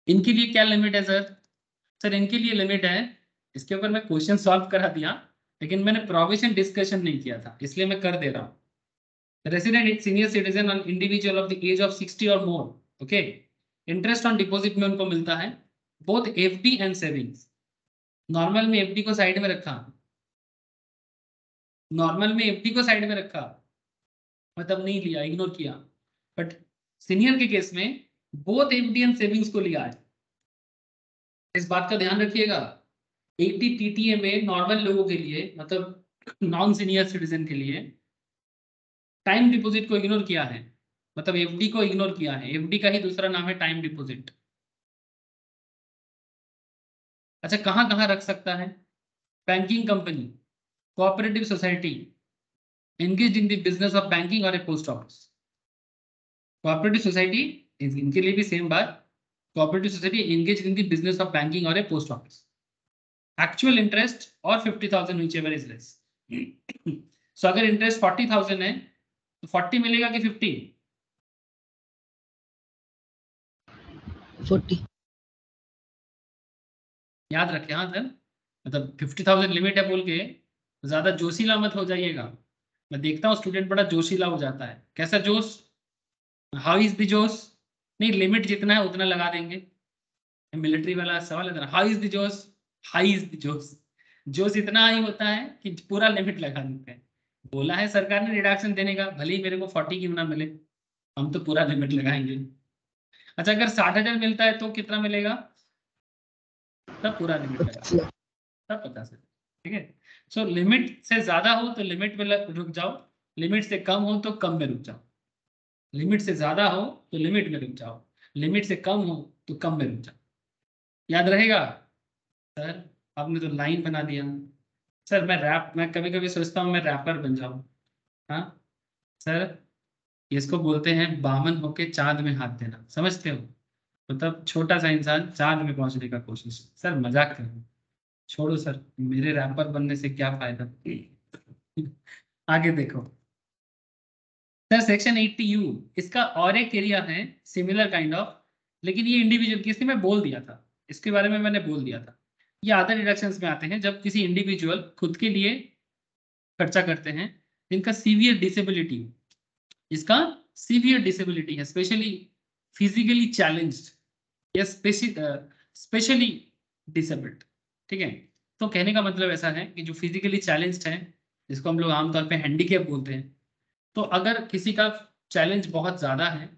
इनके लिए क्या लिमिट है सर, सर इनके लिए लिमिट है, इसके ऊपर मैं क्वेश्चन सॉल्व करा दिया लेकिन मैंने प्रोविजन डिस्कशन नहीं किया था इसलिए मैं कर दे रहा हूँ। रेसिडेंट सीनियर सिटीजन और individual of the age of 60 और more, okay, interest on deposit में उनको मिलता है both FD and savings. Normal में एफडी को साइड में रखा, नॉर्मल में एफडी को साइड में रखा मतलब नहीं लिया, इग्नोर किया, बट सीनियर के केस में बोथ एफडी एंड सेविंग्स को लिया है। इस बात का ध्यान रखिएगा 80 TTA में नॉर्मल लोगों के लिए मतलब नॉन सीनियर सिटीजन के लिए टाइम डिपॉजिट को इग्नोर किया है, मतलब एफडी को इग्नोर किया है। एफडी का ही दूसरा नाम है टाइम डिपॉजिट। अच्छा कहाँ कहाँ रख सकता है, banking company, cooperative society, engage in the business of banking और a post office. Cooperative society इनके लिए भी सेम बात, cooperative society engage in the business of banking और a post office. Actual interest और 50,000 व्हिचएवर इज लेस। सो अगर interest 40,000 है तो 40 मिलेगा कि 50? 40। याद रखें हाँ सर, मतलब 50,000 लिमिट है बोल के ज्यादा जोशीला मत हो जाइएगा। मैं देखता हूँ स्टूडेंट बड़ा जोशीला हो जाता है, कैसा जोश, हाउ इज द जोश, नहीं लिमिट जितना है उतना लगा देंगे, मिलिट्री वाला सवाल है, हाउ इज द जोश, हाई इज द जोश, जोश इतना हाई होता है कि पूरा लिमिट लगा देते हैं। बोला है सरकार ने रिडक्शन देने का, भले ही मेरे को 40 क्यों ना मिले, हम तो पूरा लिमिट लगाएंगे। अच्छा अगर 60,000 मिलता है तो कितना मिलेगा, तब पूरा लिमिट लगा, तब 50,000। ठीक है। सो लिमिट से ज्यादा हो तो लिमिट में रुक जाओ, लिमिट से कम हो तो कम में रुक जाओ, लिमिट से ज्यादा हो तो लिमिट में रुक जाओ, लिमिट से कम हो तो कम में रुक जाओ। याद रहेगा सर, आपने तो लाइन बना दिया सर। मैं कभी कभी सोचता हूँ मैं रैपर बन जाऊं। हाँ सर, इसको बोलते हैं बामन होके चांद में हाथ देना, समझते हो, मतलब छोटा सा इंसान चांद में पहुंचने का कोशिश। सर मजाक कर रहा हूं, छोड़ो सर, मेरे रैपर बनने से क्या फायदा। आगे देखो सर, सेक्शन 80U इसका और एक एरिया है सिमिलर काइंड ऑफ, लेकिन ये इंडिविजुअल, किसी में बोल दिया था इसके बारे में, मैंने बोल दिया था। ये अदर डिडक्शंस में आते हैं जब किसी इंडिविजुअल खुद के लिए खर्चा करते हैं जिनका सीवियर डिसेबिलिटी, जिसका सीवियर डिसेबिलिटी है, स्पेशली फिजिकली चैलेंज्ड या स्पेशली डिसेबल्ड। ठीक है, तो कहने का मतलब ऐसा है कि जो फिजिकली चैलेंज्ड है, जिसको हम लोग आमतौर पे हैंडीकैप बोलते हैं, तो अगर किसी का चैलेंज बहुत ज्यादा है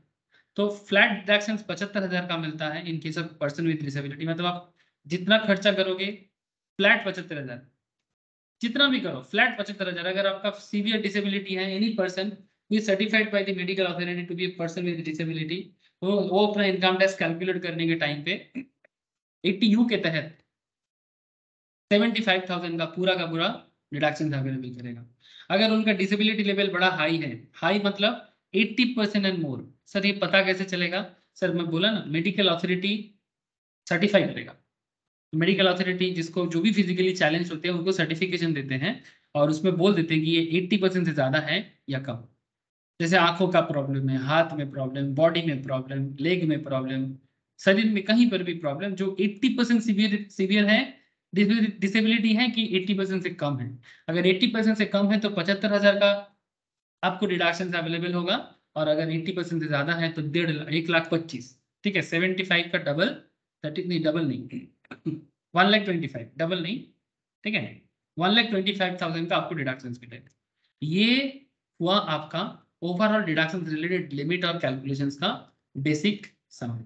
तो फ्लैट डिडक्शन 75,000 का मिलता है in case of person with disability. मतलब आप जितना खर्चा करोगे फ्लैट 75,000, जितना भी करो फ्लैट 75,000। अगर आपका सीवियर डिसेबिलिटी है, any person certified by the medical authority to be a person with disability, वो अपना इनकम टैक्स कैलकुलेट करने के टाइम पे 80U के तहत 75,000 का पूरा डिडक्शन अवेलेबल करेगा। अगर उनका डिसेबिलिटी लेवल बड़ा हाई है, हाई मतलब 80% एंड मोर, सर ये पता कैसे चलेगा, सर मैं बोला ना मेडिकल अथॉरिटी सर्टिफाई करेगा। मेडिकल अथॉरिटी जिसको जो भी फिजिकली चैलेंज होते हैं उनको सर्टिफिकेशन देते हैं और उसमें बोल देते हैं कि ये 80% से ज्यादा है या कम। जैसे आंखों का प्रॉब्लम है, हाथ में प्रॉब्लम, बॉडी में प्रॉब्लम, लेग में प्रॉब्लम, शरीर में कहीं पर भी प्रॉब्लम जो 80% सीवियर है, डिसेबिलिटी है कि 80% से कम है। अगर 80% से कम है तो 75,000 का आपको डिडक्शन अवेलेबल होगा और अगर 80% से ज्यादा है तो 1,25,000, ठीक है। 75 का डबल, 30 नहीं, डबल नहीं 1,25,000, डबल नहीं, ठीक है। 1,25,000 का आपको डिडक्शन मिलेगा। ये हुआ आपका ओवरऑल डिडक्शन रिलेटेड लिमिट और कैलकुलेशंस का बेसिक समझ।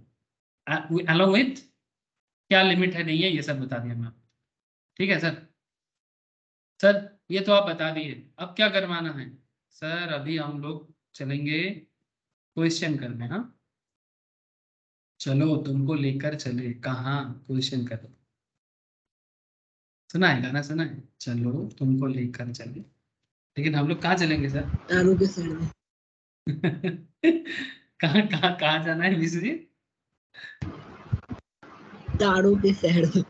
अलॉन्ग विथ क्या लिमिट है नहीं है ये सब बता दिया मैं, ठीक है सर। सर ये तो आप बता दिए, अब क्या करवाना है सर? अभी हम लोग चलेंगे क्वेश्चन करने। हाँ चलो तुमको लेकर चले कहाँ, क्वेश्चन करो। सुना है गाना, सुना है, चलो तुमको लेकर चले। लेकिन हम लोग कहाँ चलेंगे सर? तारों के साइड में। कहाँ कहाँ कहाँ जाना है मिश्र जी? तारों के शहर में।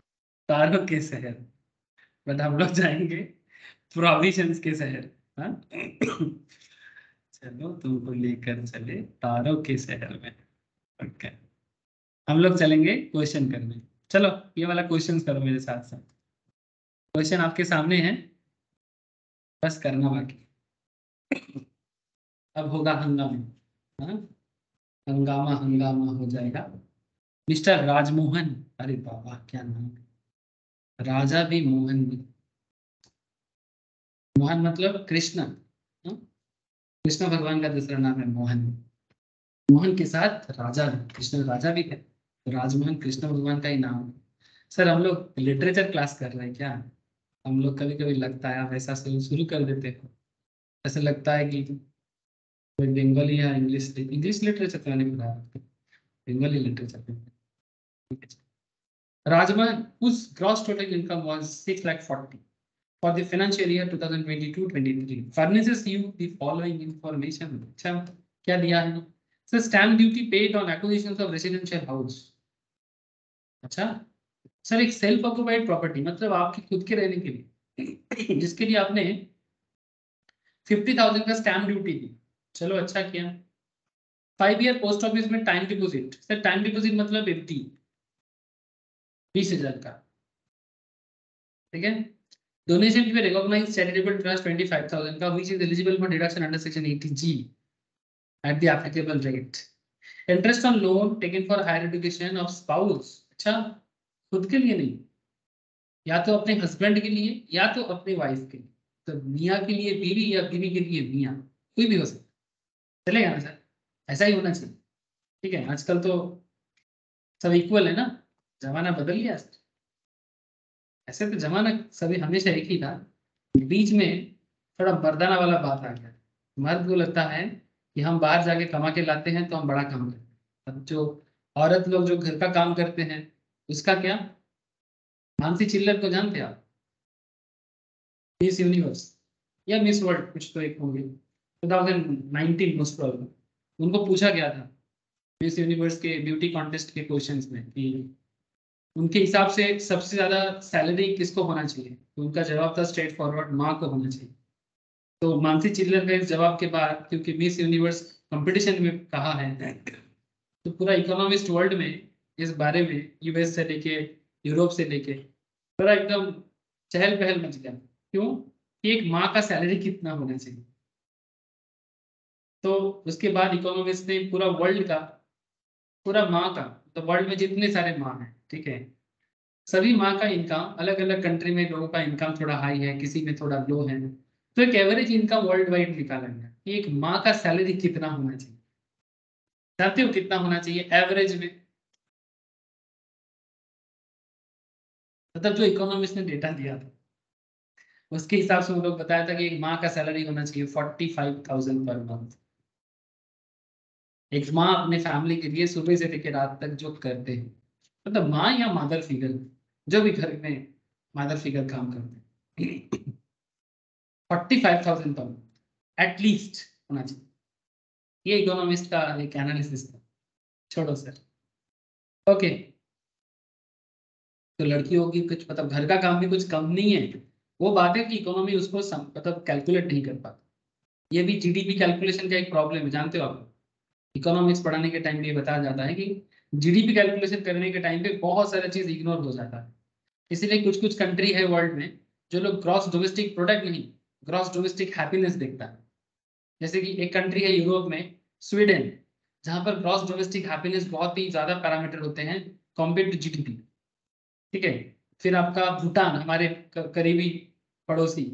तारों के शहर, बट हम लोग जाएंगे प्रोविजंस के शहर। हाँ चलो तुमको लेकर चले तारों के शहर में। ओके, हम लोग चलेंगे क्वेश्चन करने। चलो ये वाला क्वेश्चन करो मेरे साथ साथ। क्वेश्चन आपके सामने है, बस करना बाकी। अब होगा हंगामा। हाँ हंगामा हंगामा हो जाएगा। मिस्टर राजमोहन, अरे बाबा क्या नाम है, राजा भी मोहन भी। मोहन मतलब कृष्ण। हाँ? कृष्ण भगवान का दूसरा नाम है मोहन। मोहन के साथ राजा भी, कृष्ण राजा भी है, तो राजमोहन कृष्ण भगवान का ही नाम है। सर हम लोग लिटरेचर क्लास कर रहे हैं क्या? हम लोग कभी कभी लगता है आप ऐसा शुरू कर देते हो, ऐसा लगता है कि कोई बंगाली या इंग्लिश इंग्लिश लिटरेचर तो नहीं पढ़ा, Bengali literature. Rajman, whose gross total income was 6,40,000 for the financial year 2022-23, furnishes you the following information. अच्छा क्या दिया है? So stamp duty paid on acquisitions of residential house. अच्छा सर, एक सेल्फ ऑक्युपाइड प्रॉपर्टी मतलब आपकी खुद के रहने के लिए, जिसके लिए आपने 50,000 का स्टैम्प ड्यूटी दी। चलो अच्छा किया। 5 ईयर पोस्ट ऑफिस में time deposit. Sir time deposit मतलब FD 20,000 का, ठीक है। Donation to a recognized charitable trust 25,000 का, which is eligible for deduction under section 80G at the applicable rate. Interest on loan taken for higher education of spouse. अच्छा खुद के लिए नहीं, या तो अपने हस्बैंड के लिए या तो अपने वाइफ के लिए। तो मियाँ के लिए बीवी या बीवी के लिए मियाँ, कोई भी हो सकता, चलेगा ना सर? ऐसा ही होना चाहिए, ठीक है। आजकल तो सब इक्वल है ना, जमाना बदल गया। ऐसे तो जमाना सभी हमेशा एक ही था, बीच में थोड़ा मर्दाना वाला बात आ गया। मर्द को लगता है कि हम बाहर जाके कमा के लाते हैं तो हम बड़ा काम करते हैं। अब जो औरत लोग जो घर का काम करते हैं उसका क्या? मानसी चिल्लर को जानते हैं आप? मिस यूनिवर्स या मिस वर्ल्ड कुछ तो एक होंगे, 2019 मोस्ट प्रॉब्लम। उनको पूछा गया था मिस यूनिवर्स के ब्यूटी कॉन्टेस्ट के क्वेश्चंस में कि उनके हिसाब से सबसे ज्यादा सैलरी किसको होना चाहिए, तो उनका जवाब था स्ट्रेट फॉरवर्ड, माँ को होना चाहिए। तो मानसी चिल्लर का इस जवाब के बाद, क्योंकि मिस यूनिवर्स कंपटीशन में कहा है, तो पूरा इकोनॉमिस्ट वर्ल्ड में इस बारे में US से लेके यूरोप से लेके पूरा एकदम चहल पहल मच गया। क्यों? कि एक माँ का सैलरी कितना होना चाहिए। तो उसके बाद इकोनॉमिस्ट ने पूरा वर्ल्ड का, पूरा माँ का, तो वर्ल्ड में जितने सारे माँ हैं, ठीक है, सभी माँ का इनकम अलग अलग कंट्री में, लोगों का इनकम थोड़ा हाई है, किसी में थोड़ा लो है, तो एक एवरेज इनकम वर्ल्ड वाइड निकाला गया कि एक माँ का सैलरी कितना होना चाहिए। जानते हो कितना होना चाहिए एवरेज में? मतलब जो इकोनॉमिस्ट ने डेटा दिया था उसके हिसाब से वो लोग बताया था कि एक माँ का सैलरी होना चाहिए 45,000 पर मंथ। एक माँ अपने फैमिली के लिए सुबह से लेकर रात तक जो करते हैं, मतलब माँ या मदर फिगर, जो भी घर में मदर फिगर काम करते हैं, 45,000 पर मंथ एटलीस्ट होना चाहिए। ये इकोनॉमिस्ट का एक एनालिसिस था। छोड़ो सर, ओके। तो लड़कियों की कुछ मतलब घर का काम भी कुछ कम नहीं है। वो बात है कि इकोनॉमी उसको मतलब कैलकुलेट नहीं कर पाता। ये भी GDP कैलकुलेशन का एक प्रॉब्लम है, जानते हो आप? इकोनॉमिक्स पढ़ाने के टाइम पे ये बताया जाता है कि GDP कैलकुलेशन करने के टाइम पे बहुत सारा चीज इग्नोर हो जाता है। इसीलिए कुछ कुछ कंट्री है वर्ल्ड में जो लोग ग्रॉस डोमेस्टिक प्रोडक्ट नहीं, ग्रॉस डोमेस्टिक हैप्पीनेस देखता है। जैसे कि एक कंट्री है यूरोप में स्वीडन, जहां पर ग्रॉस डोमेस्टिक हैप्पीनेस बहुत ही ज्यादा पैरामीटर होते हैं कंपेयर टू जीडीपी। ठीक है, फिर आपका भूटान, हमारे करीबी पड़ोसी,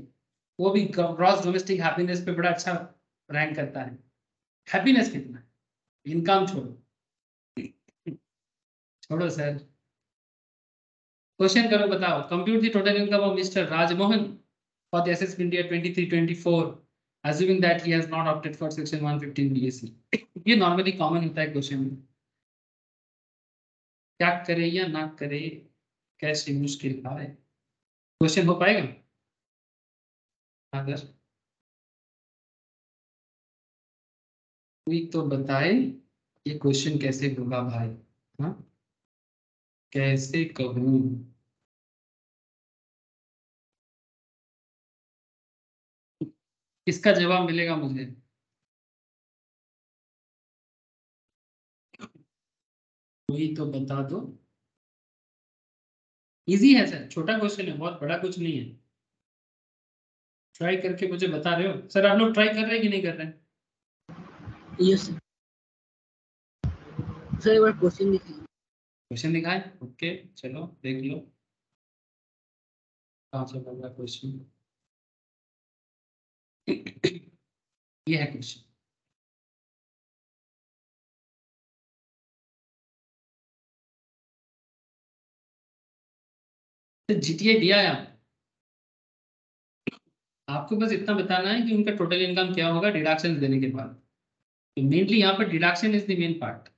वो भी ग्रॉस डोमेस्टिक हैप्पीनेस पे बड़ा अच्छा रैंक करता है। हैप्पीनेस कितना है, इनकम छोड़ो छोड़ो सर, क्वेश्चन करो, बताओ। Compute the total income of mister Rajmohan for the assessment year 23-24 assuming that he has not opted for section 115 BSc। ये नॉर्मली कॉमन होता है क्वेश्चन में, क्या करे या ना करे, कैसे मुश्किल है, क्वेश्चन हो पाएगा? अगर कोई तो बताए ये क्वेश्चन कैसे होगा भाई। हाँ, कैसे कहूँ, इसका जवाब मिलेगा मुझे? कोई तो बता दो। इजी है सर, छोटा क्वेश्चन है, बहुत बड़ा कुछ नहीं है। ट्राई करके मुझे बता रहे हो सर? आप लोग ट्राई कर रहे हैं कि नहीं कर रहे हैं? Yes sir. सर एक बार क्वेश्चन दिखाइए। क्वेश्चन दिखाए, ओके चलो देख लो कहाँ से बन रहा क्वेश्चन। ये है क्वेश्चन। तो जीटीए दिया है आपको बस इतना बताना है कि उनका टोटल इनकम क्या होगा डिडक्शन देने के बाद। तो मेनली यहाँ पर deduction is the main part.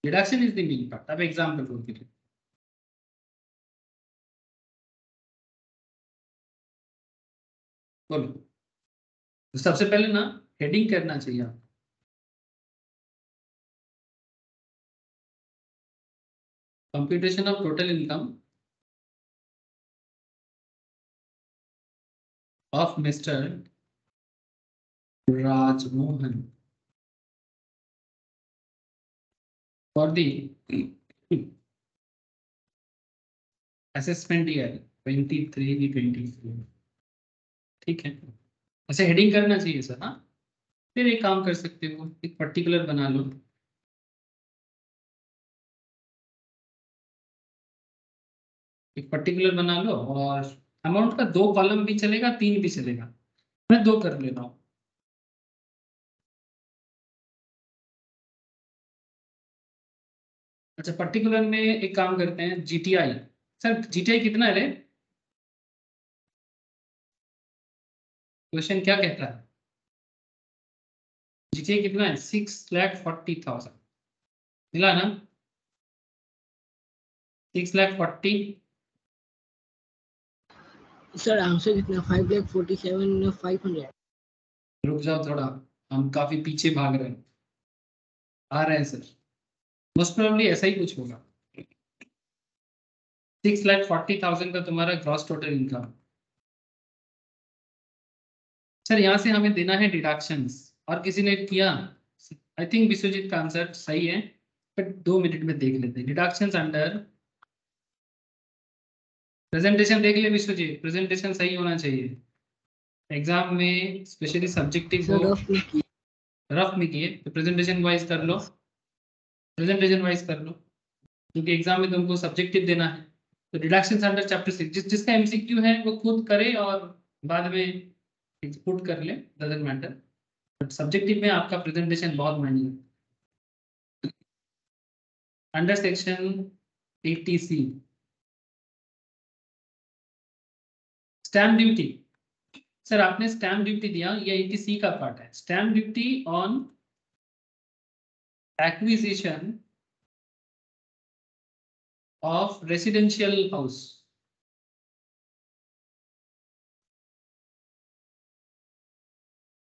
Deduction is the main part. अब एग्जाम्पल बोल के बोलो। तो सबसे पहले ना हेडिंग करना चाहिए आप। Computation of total income of mister Rajmohan for the assessment year 23-24। ठीक है, ऐसे हेडिंग करना चाहिए सर। हाँ, फिर एक काम कर सकते हो, एक पर्टिकुलर बना लो। एक पर्टिकुलर बना लो और अमाउंट का 2 कॉलम भी चलेगा, 3 भी चलेगा, मैं 2 कर ले रहा हूँ। अच्छा, पर्टिकुलर में एक काम करते हैं, जीटीआई। सर जीटीआई कितना है रे? क्वेश्चन क्या कहता है? जीटीआई कितना है? 6,40,000 मिला ना? 6,40,000। सर आंसर कितना? 5,47,500। रुक जाओ थोड़ा, हम काफी पीछे भाग रहे हैं। आ रहे हैं सर, मोस्ट प्रोबेबली ऐसा ही कुछ होगा। 6,40,000 का तुम्हारा ग्रॉस टोटल इनकम। सर यहाँ से हमें देना है डिडक्शंस, और किसी ने किया? आई थिंक विश्वजीत का आंसर सही है, बट 2 मिनट में देख लेते हैं। डिडक्शंस अंडर प्रेजेंटेशन देख ले विश्वजीत, प्रेजेंटेशन सही होना चाहिए। एग्जाम में स्पेशली सब्जेक्टिव हो, सर रफ में किए। रफ में किए तो प्रेजेंटेशन वाइज कर लो, प्रेजेंटेशन वाइज कर लो, क्योंकि एग्जाम में तुमको सब्जेक्टिव देना है। तो डिडक्शंस अंडर चैप्टर 6, जिसका एमसीक्यू है वो खुद करे और बाद में पुट कर ले, डजंट मैटर, बट सब्जेक्टिव में आपका प्रेजेंटेशन बहुत मायने रखता है। Under section 80C stamp duty. Sir आपने स्टैम्प ड्यूटी दिया, ये 80C का पार्ट है। Stamp duty on acquisition of residential house.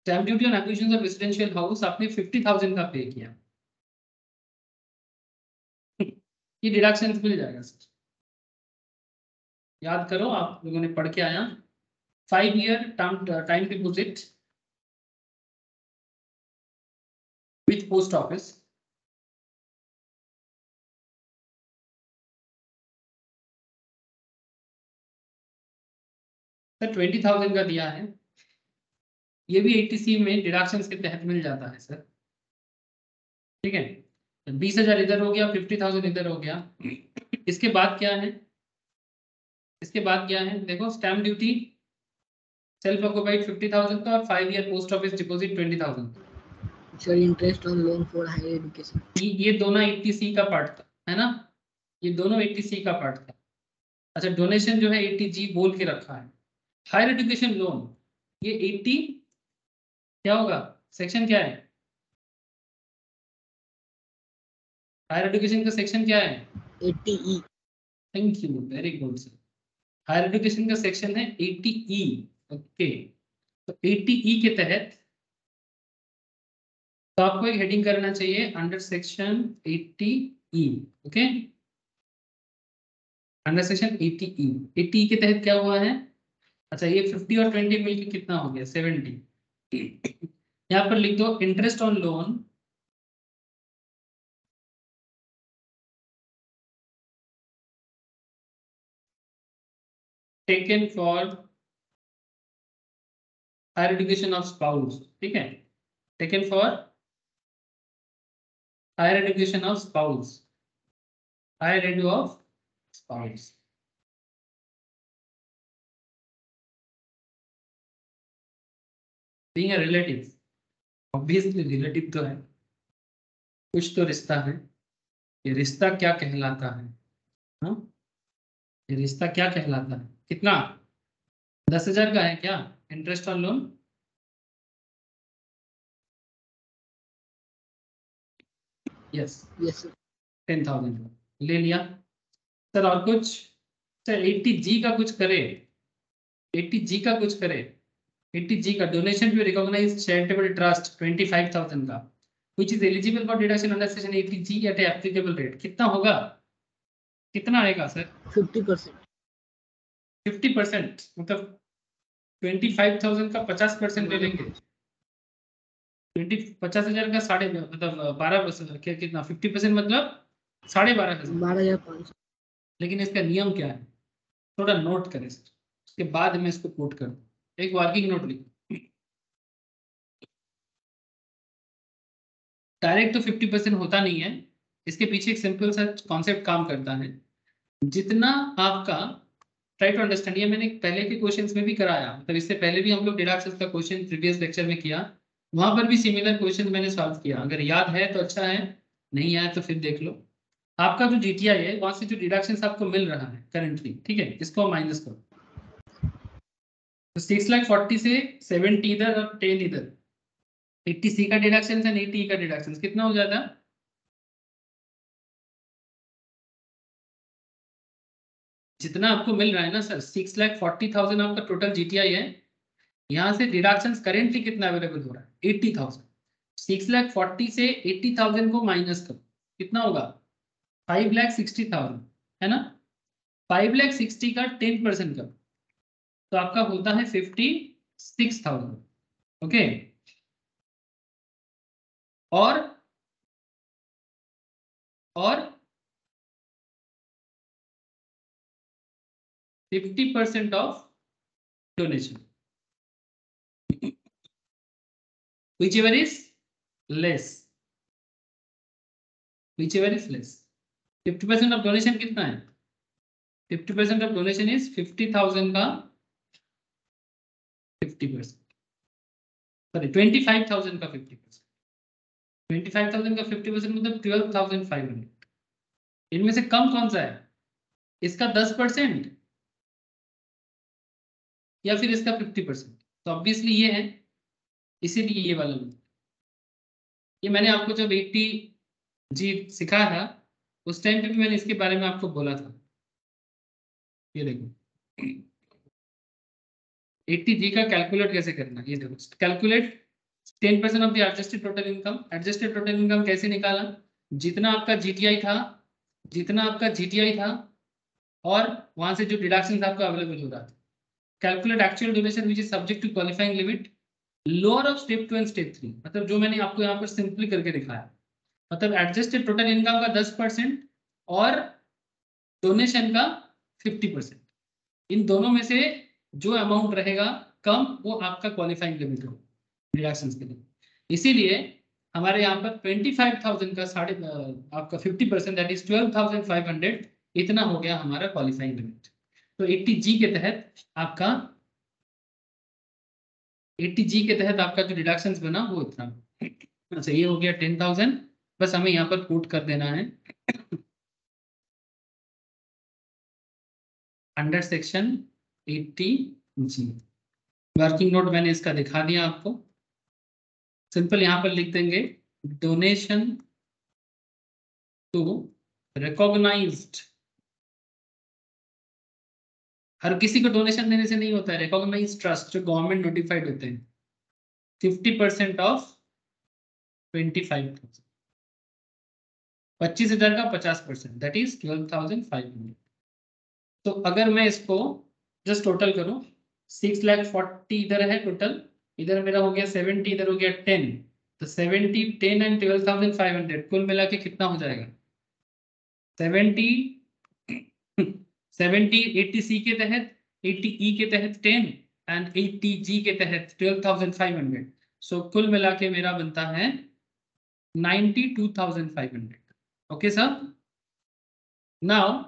Stamp duty on acquisition of residential house आपने 50,000 का पे किया, ये डिडक्शन मिल जाएगा सर। याद करो, आप लोगों ने पढ़ के आया, 5 year time deposit with post office, sir 20,000 का दिया है, ये भी 80C में डिडक्शंस के तहत मिल जाता है सर। ठीक है, 20,000 इधर हो गया, 50,000 इधर हो गया। इसके बाद क्या है, इसके बाद क्या है, देखो स्टैम्प ड्यूटी सेल्फ ऑक्युपाइड 50,000 का और 5 year post office deposit 20,000। Sir interest on loan for higher education. ये दोनों 80C का पार्ट था, है ना, ये दोनों 80C का पार्ट था। अच्छा, डोनेशन जो है 80G बोल के रखा है। हायर एजुकेशन लोन ये 80 क्या होगा, सेक्शन क्या है, हायर एजुकेशन का सेक्शन क्या है, 80E। Thank you, very good sir. Higher education का सेक्शन है 80E। ओके, तो 80E के तहत तो आपको एक हेडिंग करना चाहिए under section 80E। Okay, under section 80E। 80E के तहत क्या हुआ है, अच्छा ये 50 और 20 मिलकर कितना हो गया 70। यहाँ पर लिख दो interest on loan taken for higher education of spouse. ठीक है, taken for higher education of spouse, higher edu of spouse. Being a relative, obviously relative तो है, कुछ तो रिश्ता है। ये रिश्ता क्या कहलाता है, हाँ, ये रिश्ता क्या कहलाता है, कितना 10,000 का है क्या interest on loan. Yes, yes sir. 10,000 ले लिया सर। और कुछ सर 80G का कुछ करे, 80G का कुछ करे, 80G का donation to recognised charitable trust 25,000 का which is eligible for deduction under section 80G at a applicable rate। कितना होगा, कितना आएगा सर 50%। 50%, मतलब 25,000 का 50% ले लेंगे। 50,000 का साढ़े मतलब 12% कितना 50% मतलब 12,500। 12,500। लेकिन इसका नियम क्या है, थोड़ा नोट करें सर, उसके बाद मैं इसको कोट कर दूं। एक वर्किंग नोट लिखो, डायरेक्ट तो 50% होता नहीं है, इसके पीछे एक सिंपल सा कॉन्सेप्ट काम करता है। जितना आपका, ट्राई टू अंडरस्टैंड, ये मैंने पहले के क्वेश्चंस में भी कराया, मतलब इससे पहले भी हम लोग डिडक्शंस का क्वेश्चन प्रीवियस लेक्चर में किया, वहां पर भी सिमिलर क्वेश्चन मैंने सॉल्व किया। अगर याद है तो अच्छा है, नहीं आया तो फिर देख लो। आपका जो जीटीआई है वहां से जो डिडक्शंस आपको मिल रहा है करेंटली, ठीक है, इसको माइनस करो। तो 6,40,000 से 70 इधर और 10 इधर, 80C का डिडक्शन एंड 80E का डिडक्शन कितना हो जाता है, जितना आपको मिल रहा है ना सर 6,40,000 आपका टोटल जीटीआई है। यहाँ से डिडक्शंस करेंटली कितना अवेलेबल हो रहा है 80,000। 6,40,000 से 80,000 को माइनस करो, कितना होगा 5,60,000, है ना। 5,60,000 का 10% करो तो आपका होता है 56,000। ओके, और 50% of donation, whichever is less, whichever is less। 50% of donation कितना है, 50% ऑफ डोनेशन इज 50,000 का 50%, सॉरी 25,000 का 50%। 25,000 का 50% मतलब 12,500। इनमें से कम कौन सा है, इसका 10% या फिर इसका 50%। तो ऑब्वियसली ये है, इसीलिए ये वाला लो। ये मैंने आपको जब 80G सिखाया था उस टाइम पे भी मैंने इसके बारे में आपको बोला था। ये देखो 80G का कैलकुलेट कैसे करना, ये देखो calculate 10% of the adjusted total income. Adjusted total income कैसे निकाला, जितना आपका जीटीआई था, जितना आपका जीटीआई था और वहां से जो डिडक्शन आपका अवेलेबल हो रहा था। Calculate actual donation which is subject to qualifying limit lower of step 2 and step 3। मतलब जो मैंने आपको यहाँ पर सिंपली करके दिखाया, मतलब एडजस्टेड टोटल इनकम का 10% और डोनेशन का 50%, इन दोनों में से जो अमाउंट रहेगा कम वो आपका क्वालिफाइंग लिमिट हो डिडक्शन के लिए। इसीलिए हमारे यहाँ पर 25,000 का आपका 50% दैट इज 12,500 इतना हो गया हमारा क्वालिफाइंग लिमिट। तो 80G के तहत आपका 80G के तहत आपका जो डिडक्शंस बना वो इतना। अच्छा ये हो गया 10,000, बस हमें यहाँ पर कोट कर देना है under section 80G। Working note मैंने इसका दिखा दिया आपको। सिंपल यहाँ पर लिख देंगे डोनेशन टू रिकॉग्नाइज्ड, हर किसी को डोनेशन देने से नहीं होता है, रिकॉग्नाइज्ड ट्रस्ट जो गवर्नमेंट नोटिफाइड होते हैं 50% ऑफ 25,000, 25,000 का 50% दैट इज 12,500। तो अगर मैं इसको जस्ट टोटल करूं 6,40,000 इधर है टोटल, इधर मेरा हो गया 70, इधर हो गया 10, तो 70, 10 एंड 12,500 कुल मिला के कितना हो जाएगा 70 80C के तहत 80E के तहत 10 एंड 80G के तहत 12,500। सो कुल मिला के मेरा बनता है 92,500। ओके सर, नाउ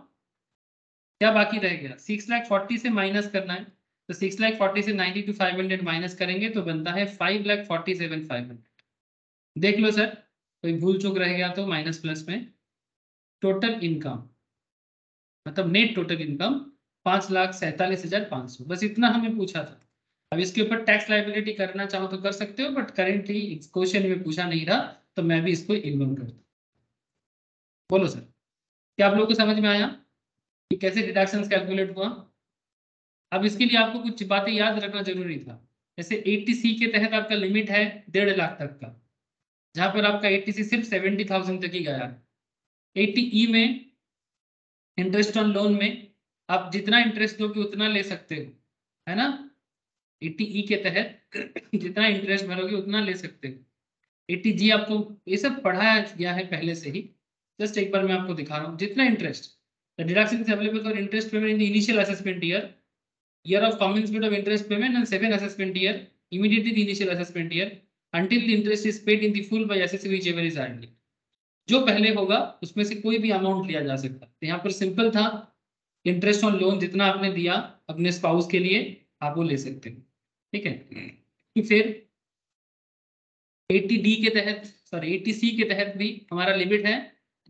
क्या बाकी रह गया 6,40,000 से माइनस करना है, तो 6,40,000 से 92,500 माइनस करेंगे तो बनता है 5,47,500। देख लो सर कोई भूल चूक रह गया तो माइनस प्लस में। टोटल इनकम मतलब नेट टोटल इनकम 5,47,500, बस इतना हमें पूछा था। अब इसके ऊपर टैक्स लायबिलिटी करना चाहो तो कर सकते हो, बट करेंटली क्वेश्चन में पूछा नहीं रहा तो मैं भी इसको इग्नोर करता हूं। बोलो सर, क्या आप लोगों को समझ में आया कि कैसे डिडक्शंस कैलकुलेट हुआ? अब इसके लिए आपको कुछ बातें याद रखना जरूरी था। जैसे 80C के तहत आपका लिमिट है 1.5 लाख तक का, जहां पर आपका 80C सिर्फ 70,000 तक ही गया। 80E में इंटरेस्ट ऑन लोन में आप जितना इंटरेस्ट दोगे उतना ले सकते हो, है ना। 80E के तहत जितना इंटरेस्ट भरोगे उतना ले सकते हो। 80G आपको ये सब पढ़ाया गया है पहले से ही, जस्ट एक बार मैं आपको दिखा रहा हूँ। जितना interest the deduction is available for interest payment in the initial assessment year of commencement of interest payment and 7 assessment year immediately the initial assessment year until the interest is paid in the full by assessor whichever is earned। जो पहले होगा उसमें से कोई भी amount लिया जा सकता है। तो यहाँ पर सिंपल था इंटरेस्ट ऑन लोन जितना आपने दिया अपने स्पाउस के लिए आप वो ले सकते हैं, ठीक है। फिर 80D के तहत सॉरी 80C के तहत भी हमारा लिमिट है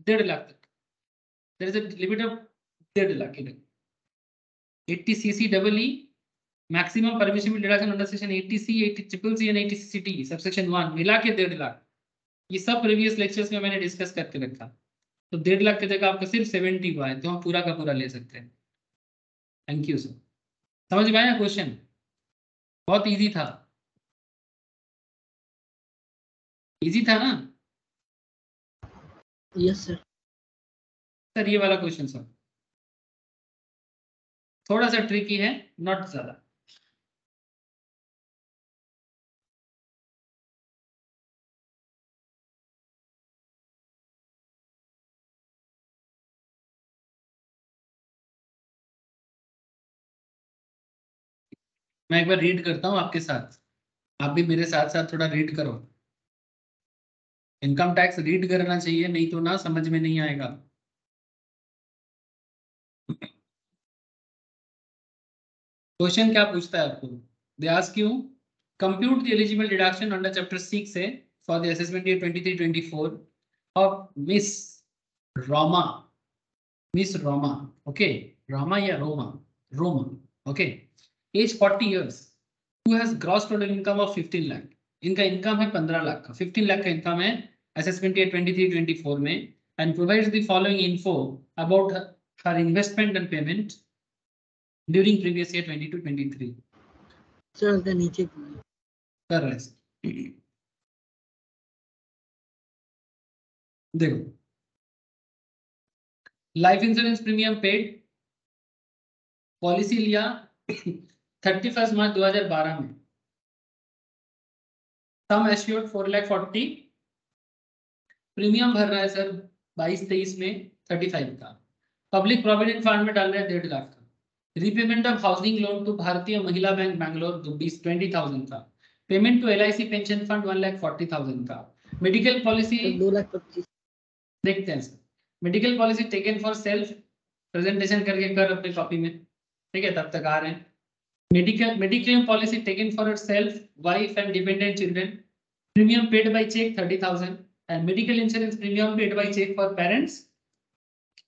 1.5 लाख तक। There is a limit of 1.5 lakh की। 80CCEE maximum permissible deduction under section 80C 80CCC and 80CCT subsection 1 मिला के 1.5 लाख। ये सब प्रीवियस लेक्चर्स में मैंने डिस्कस करके रखा। तो 1.5 लाख की जगह आपका सिर्फ 70 हुआ है तो हम पूरा का पूरा ले सकते हैं। Thank you sir. समझ में आया क्वेश्चन? बहुत इजी था, इजी था ना यस सर। सर ये वाला क्वेश्चन सर थोड़ा सा ट्रिकी है, नॉट ज्यादा। मैं एक बार रीड करता हूं आपके साथ, आप भी मेरे साथ साथ थोड़ा रीड करो। इनकम टैक्स रीड करना चाहिए, नहीं तो ना समझ में नहीं आएगा। क्वेश्चन क्या पूछता है आपको? They ask you compute the eligible deduction under chapter 6 से for the assessment year 23-24 of miss Roma, miss Roma, okay, Roma या Roma, Roma, okay, age 40 years, who has gross total income of 15 lakh। इनका इनकम है 15 लाख का, 15 लाख का इनकम है असेसमेंट ईयर 23-24 में, and provides the following info about her investment and payment during previous year 22-23। Sir का नीचे कर रहे हैं देखो, life insurance premium paid, policy लिया 31 मार्च 2012 में, सम एश्योर्ड 4,40,000, प्रीमियम भर रहा है सर 22-23 में 35 का, पब्लिक प्रोविडेंट फंड में डाल रहे हैं 1.5 लाख का, repayment of housing loan to Bharatiya Mahila bank Bangalore 20,000 का, payment to LIC pension fund 1,40,000 का, मेडिकल पॉलिसी 2,25,000। देखते हैं sir. Medical policy taken for self, presentation करके कर अपनी कॉपी में, ठीक है, तब तक आ रहे हैं। Mediclaim policy taken for self, wife and dependent children, premium paid by cheque 30,000 and medical insurance premium paid by cheque for parents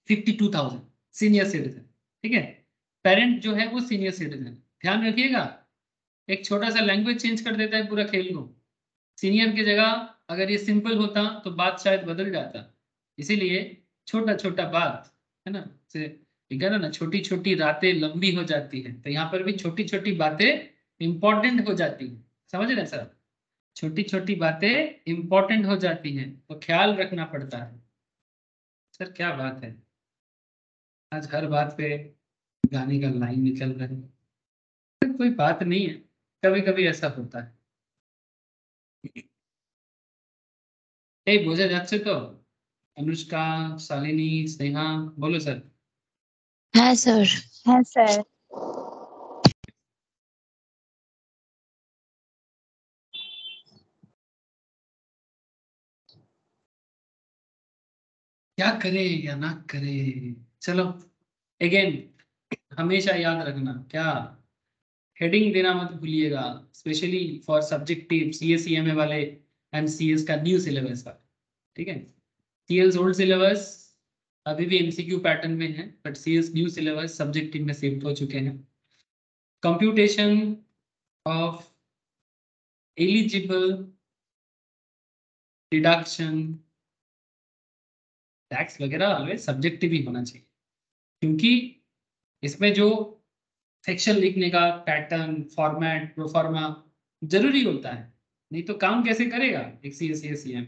52,000, senior citizen, ठीक है। पेरेंट जो है वो सीनियर सिटीजन, ध्यान रखिएगा, एक छोटा सा लैंग्वेज चेंज कर देता है पूरा खेल को। सीनियर की जगह अगर ये सिंपल होता तो बात शायद बदल जाता, इसीलिए छोटा छोटा बात है ना, से कहना ना छोटी छोटी रातें लंबी हो जाती है, तो यहाँ पर भी छोटी छोटी बातें इंपॉर्टेंट हो जाती है, समझ रहे हैं सर, छोटी छोटी बातें इंपॉर्टेंट हो जाती हैं तो ख्याल रखना पड़ता है। सर क्या बात है, आज हर बात पे गाने का लाइन निकल रहा है, कोई बात नहीं है, कभी कभी ऐसा होता है। বোঝা যাচ্ছে তো? अनुष्का, शालिनी, स्नेहा, बोलो सर। हाँ सर। हाँ सर। क्या करे या ना करे, चलो अगेन हमेशा याद रखना, क्या हेडिंग देना मत भूलिएगा, specially for subjective CS CMA वाले एंड CS का न्यू सिलेबस का, ठीक है। CL's ओल्ड सिलेबस अभी भी MCQ पैटर्न में है, but CS new syllabus subjective में शिफ्ट हो चुके हैं। Computation of eligible deduction tax वगैरह ऑलवेज सब्जेक्टिव ही होना चाहिए, क्योंकि इसमें जो सेक्शन लिखने का पैटर्न, फॉर्मेट, प्रोफार्मा जरूरी होता है, नहीं तो काम कैसे करेगा एक CS CM।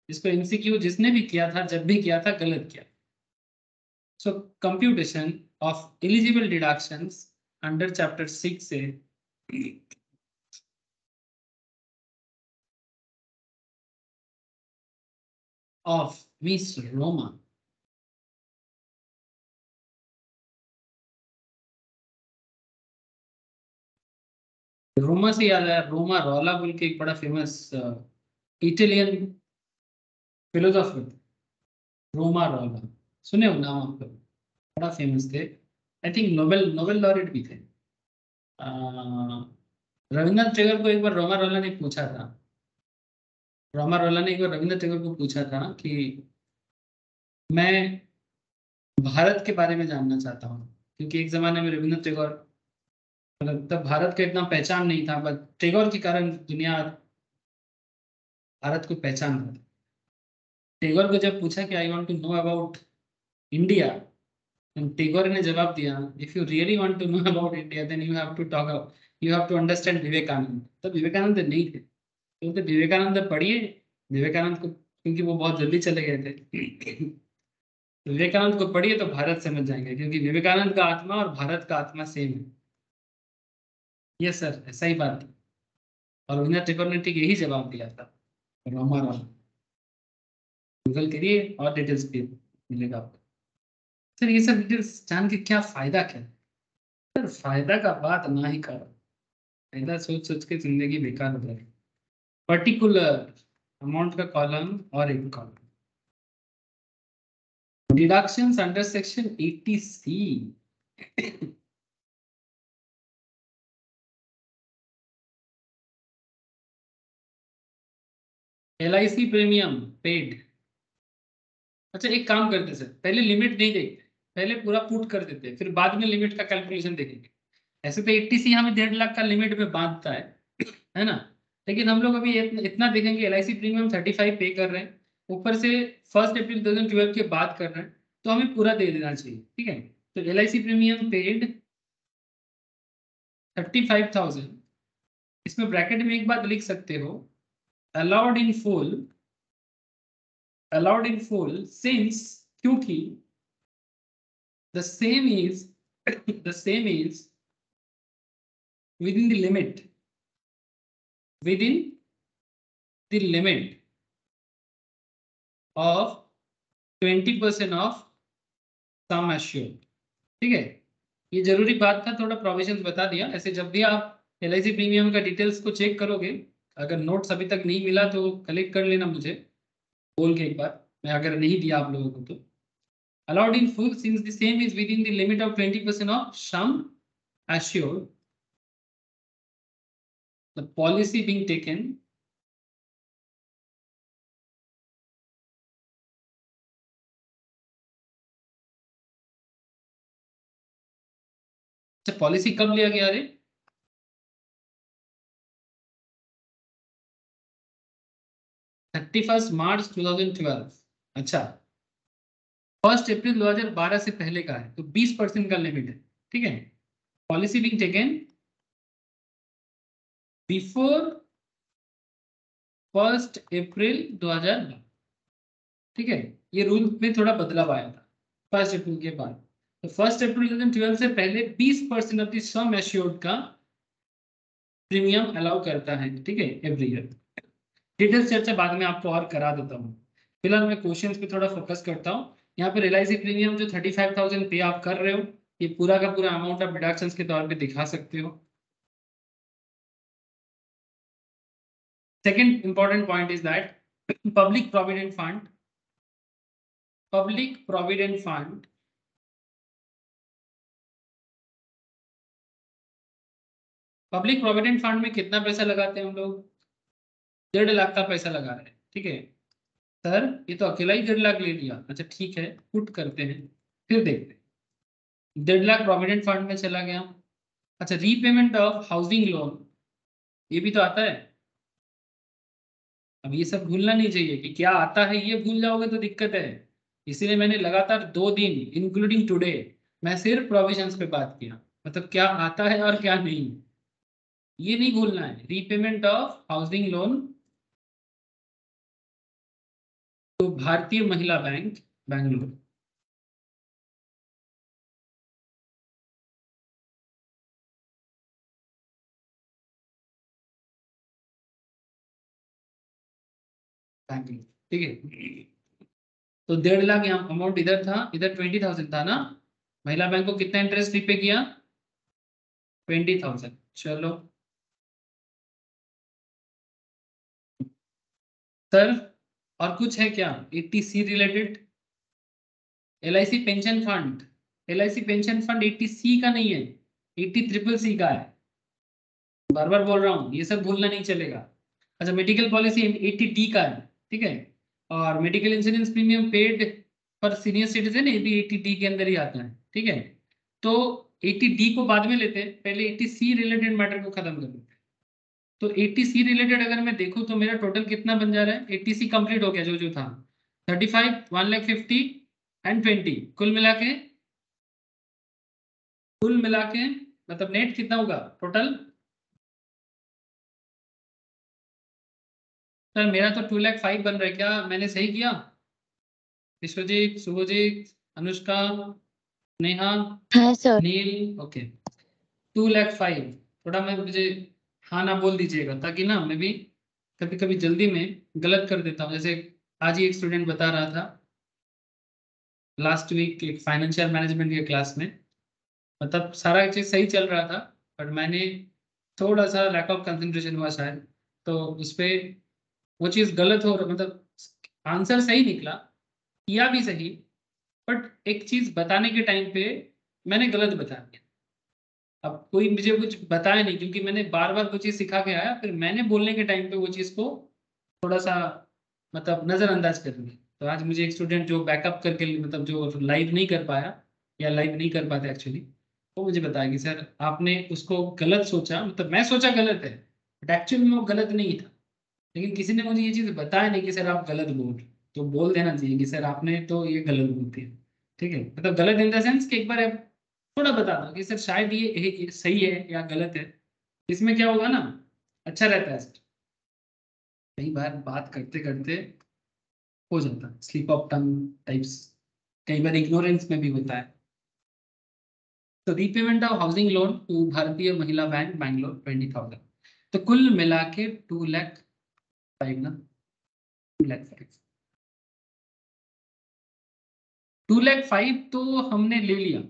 इसको MCQ जिसने भी किया था, जब भी किया था, गलत किया। So computation of eligible deductions under chapter 6 से ऑफ मिस रोमा, रोमा से याद आया, रोमा रोला बोल के एक बड़ा फेमस इटालियन फिलोसोफर, रोमा रोला, सुने हो नाम आपको, बड़ा फेमस थे, I think Nobel Nobel laureate भी थे। रविन्द्रनाथ टैगोर को एक बार रोमा रोला ने पूछा था, रोमा रोला ने एक बार रविन्द्रनाथ टैगोर को पूछा था कि मैं भारत के बारे में जानना चाहता हूँ, क्योंकि एक जमाने में रविन्द्रनाथ टैगोर, मतलब तब भारत का इतना पहचान नहीं था, बट टैगोर के कारण दुनिया भारत को पहचान रहा था। टैगोर को जब पूछा कि I want to know about India, Tagore ने जवाब दिया, if you really want to know about India then you have to talk, you have to understand Vivekananda. तो विवेकानंद नहीं थे, तो विवेकानंद पढ़िए, विवेकानंद को, क्योंकि वो बहुत जल्दी चले गए थे विवेकानंद को पढ़िए तो भारत समझ जाएंगे, क्योंकि विवेकानंद का आत्मा और भारत का आत्मा सेम है। यस सर, ऐसा ही बात थी, और रविन्द्रनाथ टैगोर ने ठीक यही जवाब दिया था। रोमा रोला, गूगल करिए और डिटेल्स भी मिलेगा आपको। सर ये सब डिटेल्स जान के क्या फायदा, क्या सर, फायदा का बात ना ही करो, फायदा सोच सोच के जिंदगी बेकार हो जाएगी। पर्टिकुलर अमाउंट का कॉलम और एक column, deductions under section 80C, LIC premium paid. अच्छा एक काम करते सर, पहले लिमिट नहीं देखते, पहले पूरा पुट कर देते, फिर बाद में लिमिट का कैलकुलेशन देखेंगे। ऐसे तो 80C हमें 1.5 लाख का लिमिट में बांधता है ना, लेकिन हम लोग अभी इतना देखेंगे, LIC प्रीमियम 35 पे कर रहे हैं, ऊपर से 1 अप्रैल 2012 के बाद कर रहे हैं, तो हमें पूरा दे देना चाहिए, ठीक है। तो LIC प्रीमियम पेड 35,000, इसमें ब्रैकेट में एक बात लिख सकते हो, allowed in full, allowed in full since, क्योंकि the same is the same is within the limit, within the limit of 20% of sum assured, ठीक है। ये जरूरी बात था, थोड़ा प्रोविजंस बता दिया। ऐसे जब भी आप LIC प्रीमियम का डिटेल्स को चेक करोगे, अगर नोट्स अभी तक नहीं मिला तो कलेक्ट कर लेना मुझे बोल के एक बार, मैं अगर नहीं दिया आप लोगों को तो। Allowed in full since the same is within the limit of 20% of sum assured. The policy being taken अच्छा, पॉलिसी कब लिया गया रे? 31 मार्च 2012। अच्छा, 1 अप्रैल 2012 से पहले का है, तो 20% का लिमिट है। ठीक है, पॉलिसी बीइंग टेकन बिफोर 1 अप्रैल 2012। ठीक है, ये रूल में थोड़ा बदलाव आया था 1 अप्रैल के बाद। तो 1 अप्रैल 2012 से पहले 20% ऑफ द सम एश्योर्ड का प्रीमियम अलाउ करता है। ठीक है, एवरी ईयर। डिटेल्स चर्चा बाद में आपको और करा देता हूँ, फिलहाल मैं क्वेश्चंस पे थोड़ा फोकस करता हूँ। यहाँ पर LIC प्रीमियम जो 35,000 पे आप कर रहे हो, ये पूरा का पूरा अमाउंट आप डिडक्शंस के तौर पे दिखा सकते हो। Second important point is that public provident fund, public provident fund public provident fund में कितना पैसा लगाते हैं हम लोग? 1.5 लाख का पैसा लगा रहे हैं। ठीक है सर, ये तो अकेला ही 1.5 लाख ले लिया। अच्छा ठीक है, पुट करते हैं, फिर देखते हैं। 1.5 लाख प्रोविडेंट फंड में चला गया। अच्छा, रीपेमेंट ऑफ हाउसिंग लोन, ये भी तो आता है। अब ये सब भूलना नहीं चाहिए कि क्या आता है, ये भूल जाओगे तो दिक्कत है। इसीलिए मैंने लगातार 2 दिन इंक्लूडिंग टुडे मैं सिर्फ प्रोविजंस पे बात किया, मतलब क्या आता है और क्या नहीं, ये नहीं भूलना है। रीपेमेंट ऑफ हाउसिंग लोन तो भारतीय महिला बैंक बैंगलोर, बैंगलोर। ठीक है, तो 1.5 लाख यहाँ अमाउंट इधर था, इधर 20,000 था ना। महिला बैंक को कितना इंटरेस्ट रीपे किया? 20,000। चलो सर, और कुछ है क्या 80C related? LIC pension fund, LIC pension fund 80C का नहीं है, 80CCC का है। बार बार बोल रहा हूँ, ये सब भूलना नहीं चलेगा। अच्छा, मेडिकल पॉलिसी 80D का है। ठीक है, और मेडिकल इंश्योरेंस प्रीमियम पेड पर सीनियर सिटीजन, ये भी 80D के अंदर ही आता है। ठीक है, तो 80D को बाद में लेते हैं, पहले 80C रिलेटेड मैटर को खत्म कर लेते हैं। तो 80C रिलेटेड अगर मैं देखूं तो मेरा टोटल कितना बन जा रहा है? 80C कंप्लीट हो गया जो जो था, 35, 1,50,000 एंड 20, कुल मिला के मतलब नेट कितना होगा टोटल? सर मेरा तो 2,05,000 बन रहा है, क्या मैंने सही किया? विश्वजीत, शुभजीत, अनुष्का, नेहा, हाँ सर। नील, ओके। 2,05,000, थोड़ा मैं मुझे हाँ ना बोल दीजिएगा, ताकि ना मैं भी कभी कभी जल्दी में गलत कर देता हूँ। जैसे आज ही एक स्टूडेंट बता रहा था लास्ट वीक एक फाइनेंशियल मैनेजमेंट के क्लास में, मतलब सारा चीज सही चल रहा था, बट मैंने थोड़ा सा लैक ऑफ कंसंट्रेशन हुआ शायद, तो उस पे वो चीज गलत हो, मतलब आंसर सही निकला, किया भी सही, बट एक चीज बताने के टाइम पे मैंने गलत बता दिया। अब कोई मुझे कुछ बताया नहीं, क्योंकि मैंने बार बार वो चीज सिखा के आया, फिर मैंने बोलने के टाइम पे वो चीज को थोड़ा सा मतलब नजरअंदाज कर दिया। तो आज मुझे एक स्टूडेंट जो बैकअप करके, मतलब जो लाइव नहीं कर पाया या लाइव नहीं कर पाते एक्चुअली, वो मुझे बताया कि सर आपने उसको गलत सोचा, मतलब मैं सोचा गलत है, बट एक्चुअली में वो गलत नहीं था। लेकिन किसी ने मुझे ये चीज बताया नहीं कि सर आप गलत बोल रहे हो। तो बोल देना चाहिए कि सर आपने तो ये गलत बोल दिया। ठीक है, मतलब गलत इन द सेंस कि एक बार आप थोड़ा बता दो कि सर शायद ये सही है या गलत है। इसमें क्या होगा ना, अच्छा रहता है सर। कई बार बात करते करते हो जाता है स्लिप ऑफ टंग टाइप्स, कई बार इग्नोरेंस में भी होता है। तो repayment of housing loan to Bharatiya Mahila bank Bangalore 20,000, तो कुल मिला के 2,05,000 ना, 2,05,000, 2,05,000 तो हमने ले लिया।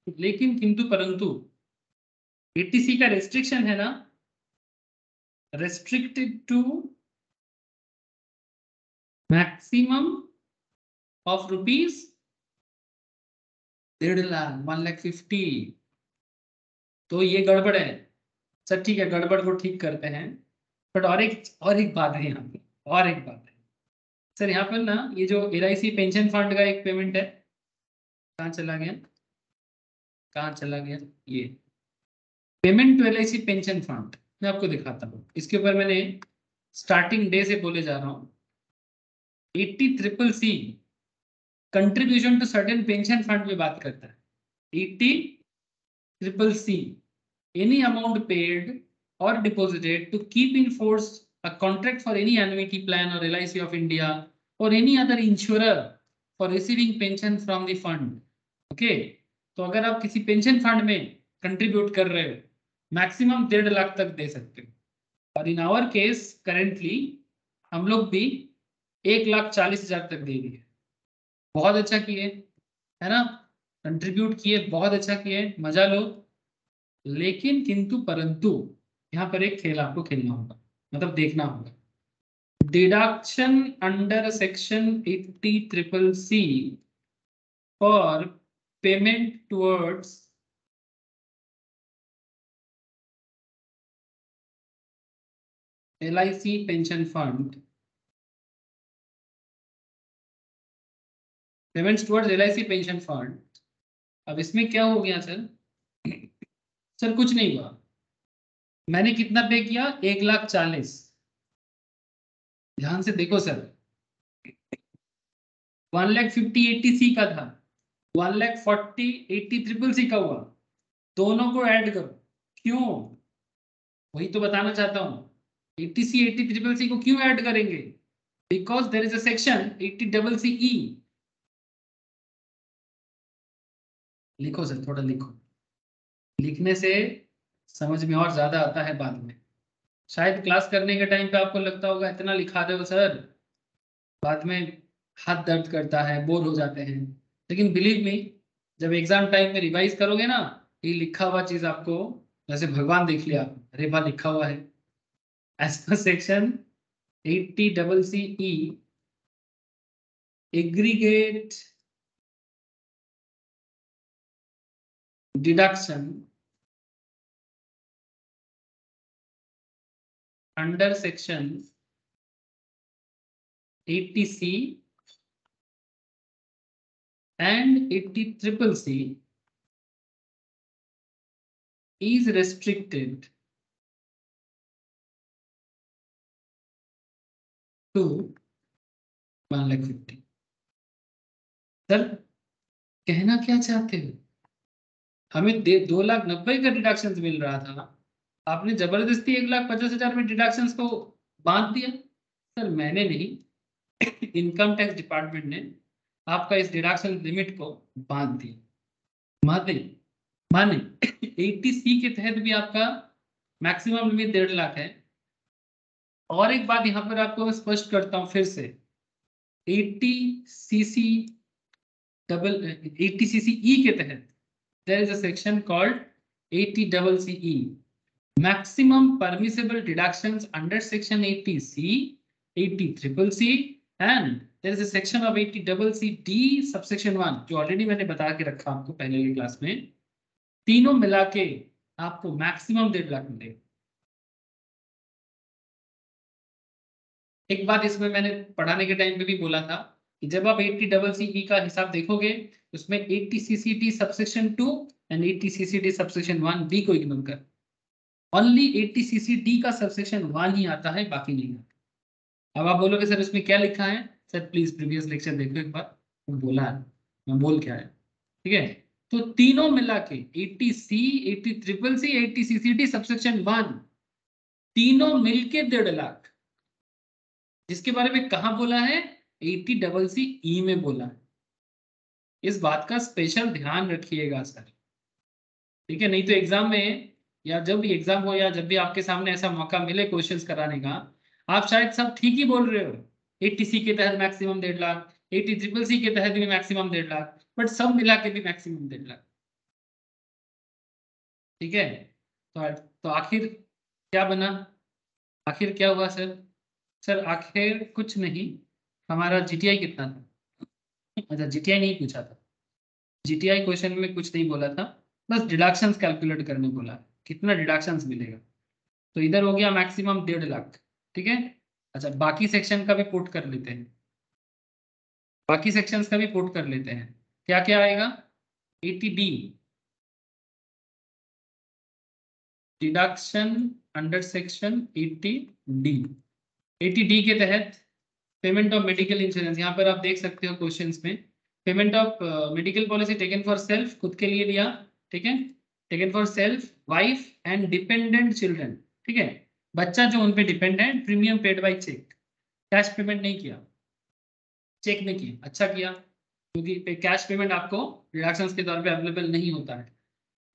लेकिन किंतु परंतु 80C का रेस्ट्रिक्शन है ना, restricted to maximum of rupees 1.5 lakh 1,50,000। तो ये गड़बड़ है सर, ठीक है गड़बड़ को ठीक करते हैं, बट और एक बात है यहाँ पे, और एक बात है सर यहाँ पर ना, ये जो LIC पेंशन फंड का एक पेमेंट है, कहाँ चला गया, कहाँ चला गया, ये payment to LIC pension fund, मैं आपको दिखाता हूँ। इसके ऊपर मैंने स्टार्टिंग डे से बोले जा रहा हूँ। 80CCC contribution to certain pension fund में बात करता है। 80CCC any amount paid or deposited to keep in force a contract for any annuity plan or LIC of India or any other insurer for receiving pension from the fund. Okay, तो अगर आप किसी pension fund में contribute कर रहे हो, maximum 1.5 lakh तक दे सकते हो, और इन आवर केस करेंटली हम लोग भी 1,40,000 तक दे दिए। बहुत अच्छा किए है ना, कंट्रीब्यूट किए, बहुत अच्छा किए, मजा लो। लेकिन किंतु परंतु यहाँ पर एक खेल आपको खेलना होगा, मतलब देखना होगा। Deduction under section 80CCC for payment towards LIC pension fund, payments towards LIC pension fund. अब इसमें क्या हो गया सर, सर कुछ नहीं हुआ, मैंने कितना पे किया, 1,40,000। ध्यान से देखो सर, 1,50,000 80C का था, 1,40,000 80CCC का हुआ, दोनों को ऐड करो। क्यों, वही तो बताना चाहता हूं। 80C 80CCC को क्यों ऐड करेंगे, because there is a section 80CCE। लिखो सर, थोड़ा लिखो, लिखने से समझ में और ज्यादा आता है बाद में। शायद क्लास करने के टाइम पे आपको लगता होगा इतना लिखा दो सर, बाद में हाथ दर्द करता है, बोर हो जाते हैं। लेकिन बिलीव मी, जब एग्जाम टाइम में रिवाइज करोगे ना, ये लिखा हुआ चीज आपको जैसे भगवान देख लिया, अरे वाह लिखा हुआ है। As per section 80CCE aggregate deduction under section 80C and 80CCC is restricted to 1,50,000। Sir कहना क्या चाहते हो, हमें 2,90,000 का डिडक्शन मिल रहा था, आपने जबरदस्ती 1,50,000 में डिडक्शन को बांध दिया। सर मैंने नहीं, इनकम टैक्स डिपार्टमेंट ने आपका इस डिडक्शन लिमिट को बांध दिया। माने 80C के तहत भी आपका मैक्सिमम लिमिट 1.5 लाख है। और एक बात यहाँ पर आपको मैं स्पष्ट करता हूँ फिर से, 80CCE के तहत there is a section called 80CCE, maximum permissible deductions under section 80C, 80CCC and there is a section of 80CCD subsection 1 जो ऑलरेडी मैंने बता के रखा आपको पहले की क्लास में। तीनों मिला के आपको मैक्सिमम 1.5 लाख मिलेगा। एक बात इसमें मैंने पढ़ाने के टाइम पे भी बोला था कि जब आप 80CCE का हिसाब देखोगे, उसमें 80CCD subsection 2 and 80CCD subsection 1 B को इग्नोर कर, ओनली 80CCD का सबसेक्शन 1 ही आता है, बाकी नहीं आता। अब आप बोलोगे सर इसमें क्या लिखा है, सर प्लीज प्रीवियस लेक्चर देखो एक बार, मैं बोला है, मैं बोल क्या है, ठीक है। तो तीनों मिला के 80C 80CCC 80CCD सबसेक्शन 1 तीनों मिलके 1.5 लाख, जिसके बारे में कहा बोला है, 80CCE में बोला है। इस बात का स्पेशल ध्यान रखिएगा सर, ठीक है। नहीं तो एग्जाम में या जब भी एग्जाम हो या जब भी आपके सामने ऐसा मौका मिले क्वेश्चंस कराने का, आप शायद सब ठीक ही बोल रहे हो, 80C के तहत मैक्सिमम 1.5 लाख, 80CCC के तहत भी मैक्सिमम 1.5 लाख, बट सब मिला के भी मैक्सिमम 1.5 लाख। ठीक है। तो आखिर क्या बना, आखिर क्या हुआ सर? सर आखिर कुछ नहीं, हमारा जीटीआई कितना था? अच्छा जीटीआई नहीं पूछा था, जीटीआई क्वेश्चन में कुछ नहीं बोला था, बस डिडक्शंस कैलकुलेट करने बोला, कितना डिडक्शंस मिलेगा। तो इधर हो गया मैक्सिमम 1.5 लाख, ठीक है। अच्छा बाकी सेक्शन का भी पुट कर लेते हैं, बाकी सेक्शंस का भी पुट कर लेते हैं। क्या क्या आएगा? 80D deduction under section 80D। 80D के तहत पेमेंट ऑफ मेडिकल इंश्योरेंस, यहाँ पर आप देख सकते हो क्वेश्चंस में, payment of medical policy taken for self, खुद के लिए लिया, ठीक है, taken for self, wife and dependent children, ठीक है, बच्चा जो उन पे dependent, premium paid by cheque, cash payment नहीं किया, चेक में किया, अच्छा किया, क्योंकि कैश पेमेंट आपको रिडक्शंस के तौर पे अवेलेबल नहीं होता है।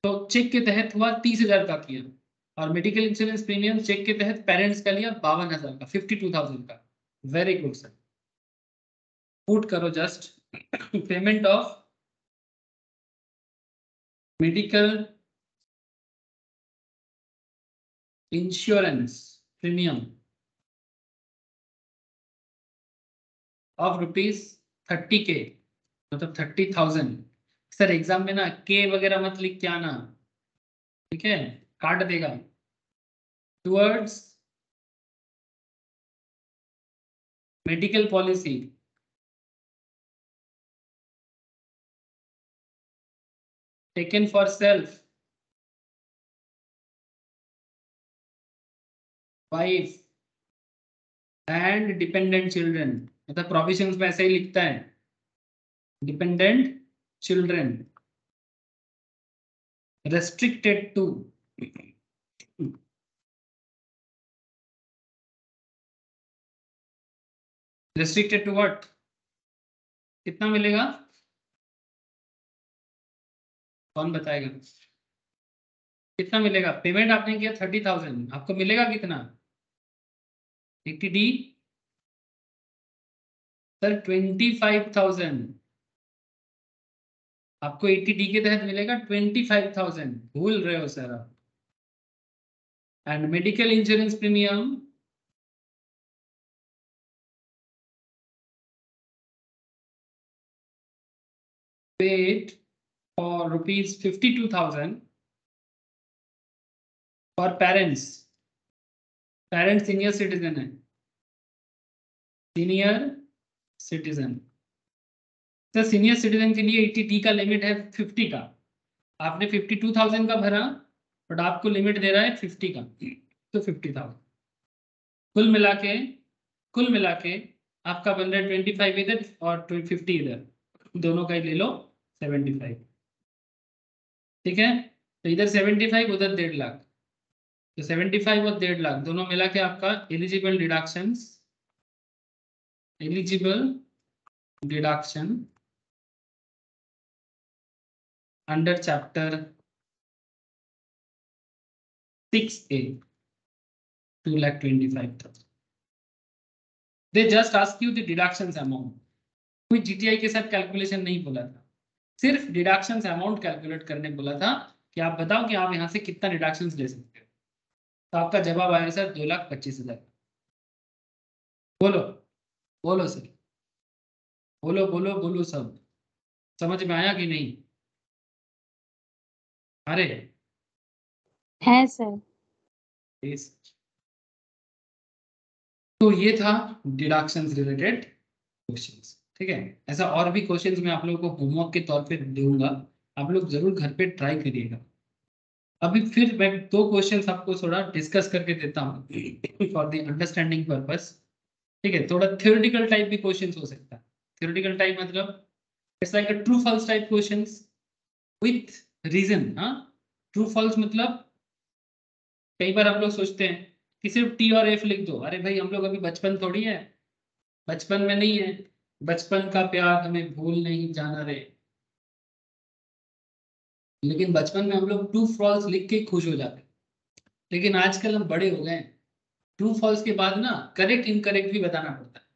तो चेक के तहत हुआ 30,000 का किया, और मेडिकल इंश्योरेंस प्रीमियम चेक के तहत पेरेंट्स का लिया 52,000 का, 52,000 का। वेरी गुड सर, पुट करो just payment of medical insurance premium of ₹30K, मतलब 30,000। सर एग्जाम में ना के वगैरह मत लिख के आना, ठीक है, काट देगा। Towards medical policy taken for self, wife and dependent children, मतलब प्रोविजंस में ऐसे ही लिखता है, dependent children restricted to restricted to what, कितना मिलेगा, कौन बताएगा कितना मिलेगा? पेमेंट आपने किया 30,000, आपको मिलेगा कितना? 80D सर 25,000, आपको 80D के तहत मिलेगा 25,000, भूल रहे हो सर आप। And medical insurance premium paid for ₹52,000 for parents, parents senior citizen है, सीनियर सिटीजन। तो सीनियर सिटीजन के लिए 80D का लिमिट है 50 का, आपने 52,000 का भरा, बट आपको लिमिट दे रहा है 50 का, तो 50,000 कुल मिला के आपका बन रहा है 25 इधर और 50 इधर, दोनों का ही ले लो 75, ठीक है। तो इधर 75 उधर 1.5 लाख, तो 75 और 1.5 लाख दोनों मिला के आपका eligible deduction under chapter 6A 2,25,000। They just ask you the deductions amount, कोई जीटीआई के साथ कैलकुलेशन नहीं बोला था, सिर्फ डिडक्शंस अमाउंट कैलकुलेट करने बोला था कि आप बताओ कि आप यहाँ से कितना डिडक्शंस ले सकते हो। तो आपका जवाब आया सर 2,25,000। बोलो बोलो सर, बोलो बोलो बोलो, सब समझ में आया कि नहीं? अरे है सर। तो ये था डिडक्शंस रिलेटेड क्वेश्चंस, ठीक है। ऐसा और भी क्वेश्चंस मैं आप लोगों को होमवर्क के तौर पे दूंगा, आप लोग जरूर घर पे ट्राई करिएगा। अभी फिर मैं 2 क्वेश्चंस आपको थोड़ा डिस्कस करके देता हूँ फॉर द अंडरस्टैंडिंग पर्पस, ठीक है। थोड़ा थ्योरेटिकल टाइप भी क्वेश्चंस हो सकता है, थ्योरेटिकल टाइप मतलब it's like a true false type questions with reason. हाँ, ट्रू फॉल्स मतलब कई बार हम लोग सोचते हैं कि सिर्फ टी और एफ लिख दो, अरे भाई हम लोग अभी बचपन थोड़ी है, बचपन में नहीं है, बचपन का प्यार हमें भूल नहीं जाना रे, लेकिन बचपन में हम लोग ट्रू फॉल्स लिख के खुश हो जाते, लेकिन आजकल हम बड़े हो गए, ट्रू फॉल्स के बाद ना करेक्ट इनकरेक्ट भी बताना पड़ता है,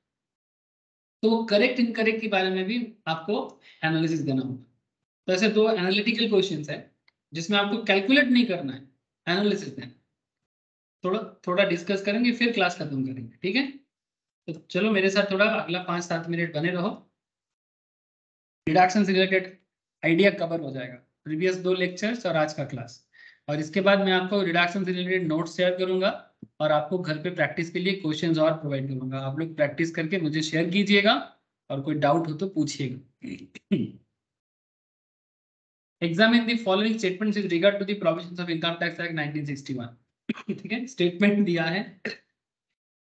तो करेक्ट इनकरेक्ट के बारे में भी आपको एनालिसिस देना होगा। तो ऐसे 2 एनालिटिकल क्वेश्चंस है, जिसमें आपको कैलकुलेट नहीं करना है, एनालिसिस है। थोड़ा थोड़ा डिस्कस करेंगे फिर क्लास खत्म करेंगे, ठीक है। तो चलो मेरे साथ थोड़ा अगला 5-7 मिनट बने रहो। रिडक्शन से रिलेटेड आइडिया कवर हो जाएगा, प्रीवियस 2 लेक्चर्स और आज का क्लास। और इसके बाद मैं आपको रिडक्शन से रिलेटेड नोट्स शेयर करूंगा और आपको घर पे प्रैक्टिस के लिए क्वेश्चंस और प्रोवाइड करूंगा। आप लोग प्रैक्टिस करके मुझे शेयर कीजिएगा और कोई डाउट हो तो पूछिएगा। Examine the following statements with regard to the provisions of Income Tax Act 1961. ठीक है, स्टेटमेंट दिया है,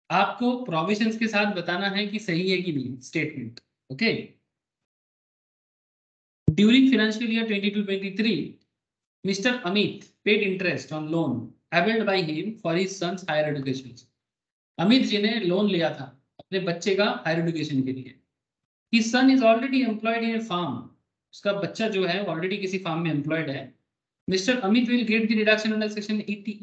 आपको प्रोविजंस के साथ बताना है कि सही है कि नहीं statement. Okay, during financial year 22-23 mister Amit paid interest on loan availed by him for his sons higher education. Amit ji ने लोन लिया था अपने बच्चे का हायर एजुकेशन के लिए। His son is already employed in a farm, उसका बच्चा जो है ऑलरेडी किसी फार्म में एम्प्लॉयड है। Mister Amit will get the deduction under section 80।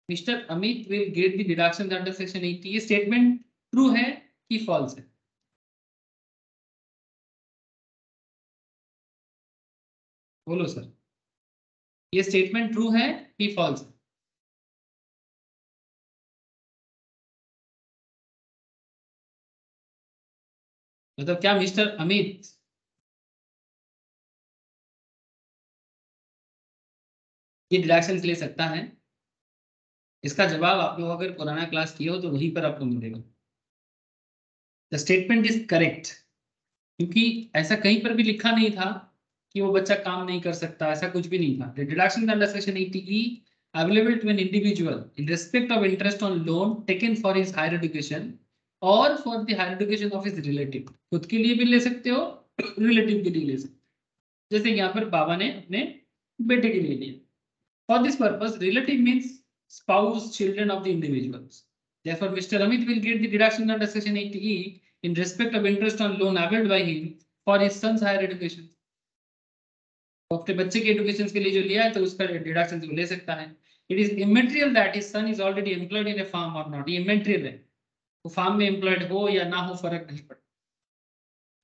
Mister Amit will get the deduction under section 80। ये स्टेटमेंट ट्रू है कि फॉल्स है? बोलो सर, ये स्टेटमेंट ट्रू है कि फॉल्स है? मतलब क्या मिस्टर अमित ये डिडक्शन ले सकता है? इसका जवाब आप लोग अगर पुराना क्लास किए हो तो वहीं पर आपको मिलेगा। द स्टेटमेंट इज करेक्ट, क्योंकि ऐसा कहीं पर भी लिखा नहीं था कि वो बच्चा काम नहीं कर सकता, ऐसा कुछ भी नहीं था। The deduction under section 80E available to an individual in respect of interest on loan taken for his higher education or for the higher education of his relative। खुद के लिए भी ले सकते हो, रिलेटिव के लिए ले सकते हो। जैसे यहाँ पर बाबा ने अपने बेटे के लिए लिया। For this purpose, relative means spouse, children of the individuals. Therefore, Mr. Amit will get the deduction under section 80E in respect of interest on loan availed by him for his son's higher education. तो अपने बच्चे के education के लिए जो लिया है तो उसका डिडक्शन वो ले सकता है। It is immaterial that his son is already employed in a farm or not. ये immaterial है, वो फार्म में एम्प्लॉयड हो या ना हो फर्क नहीं पड़ता।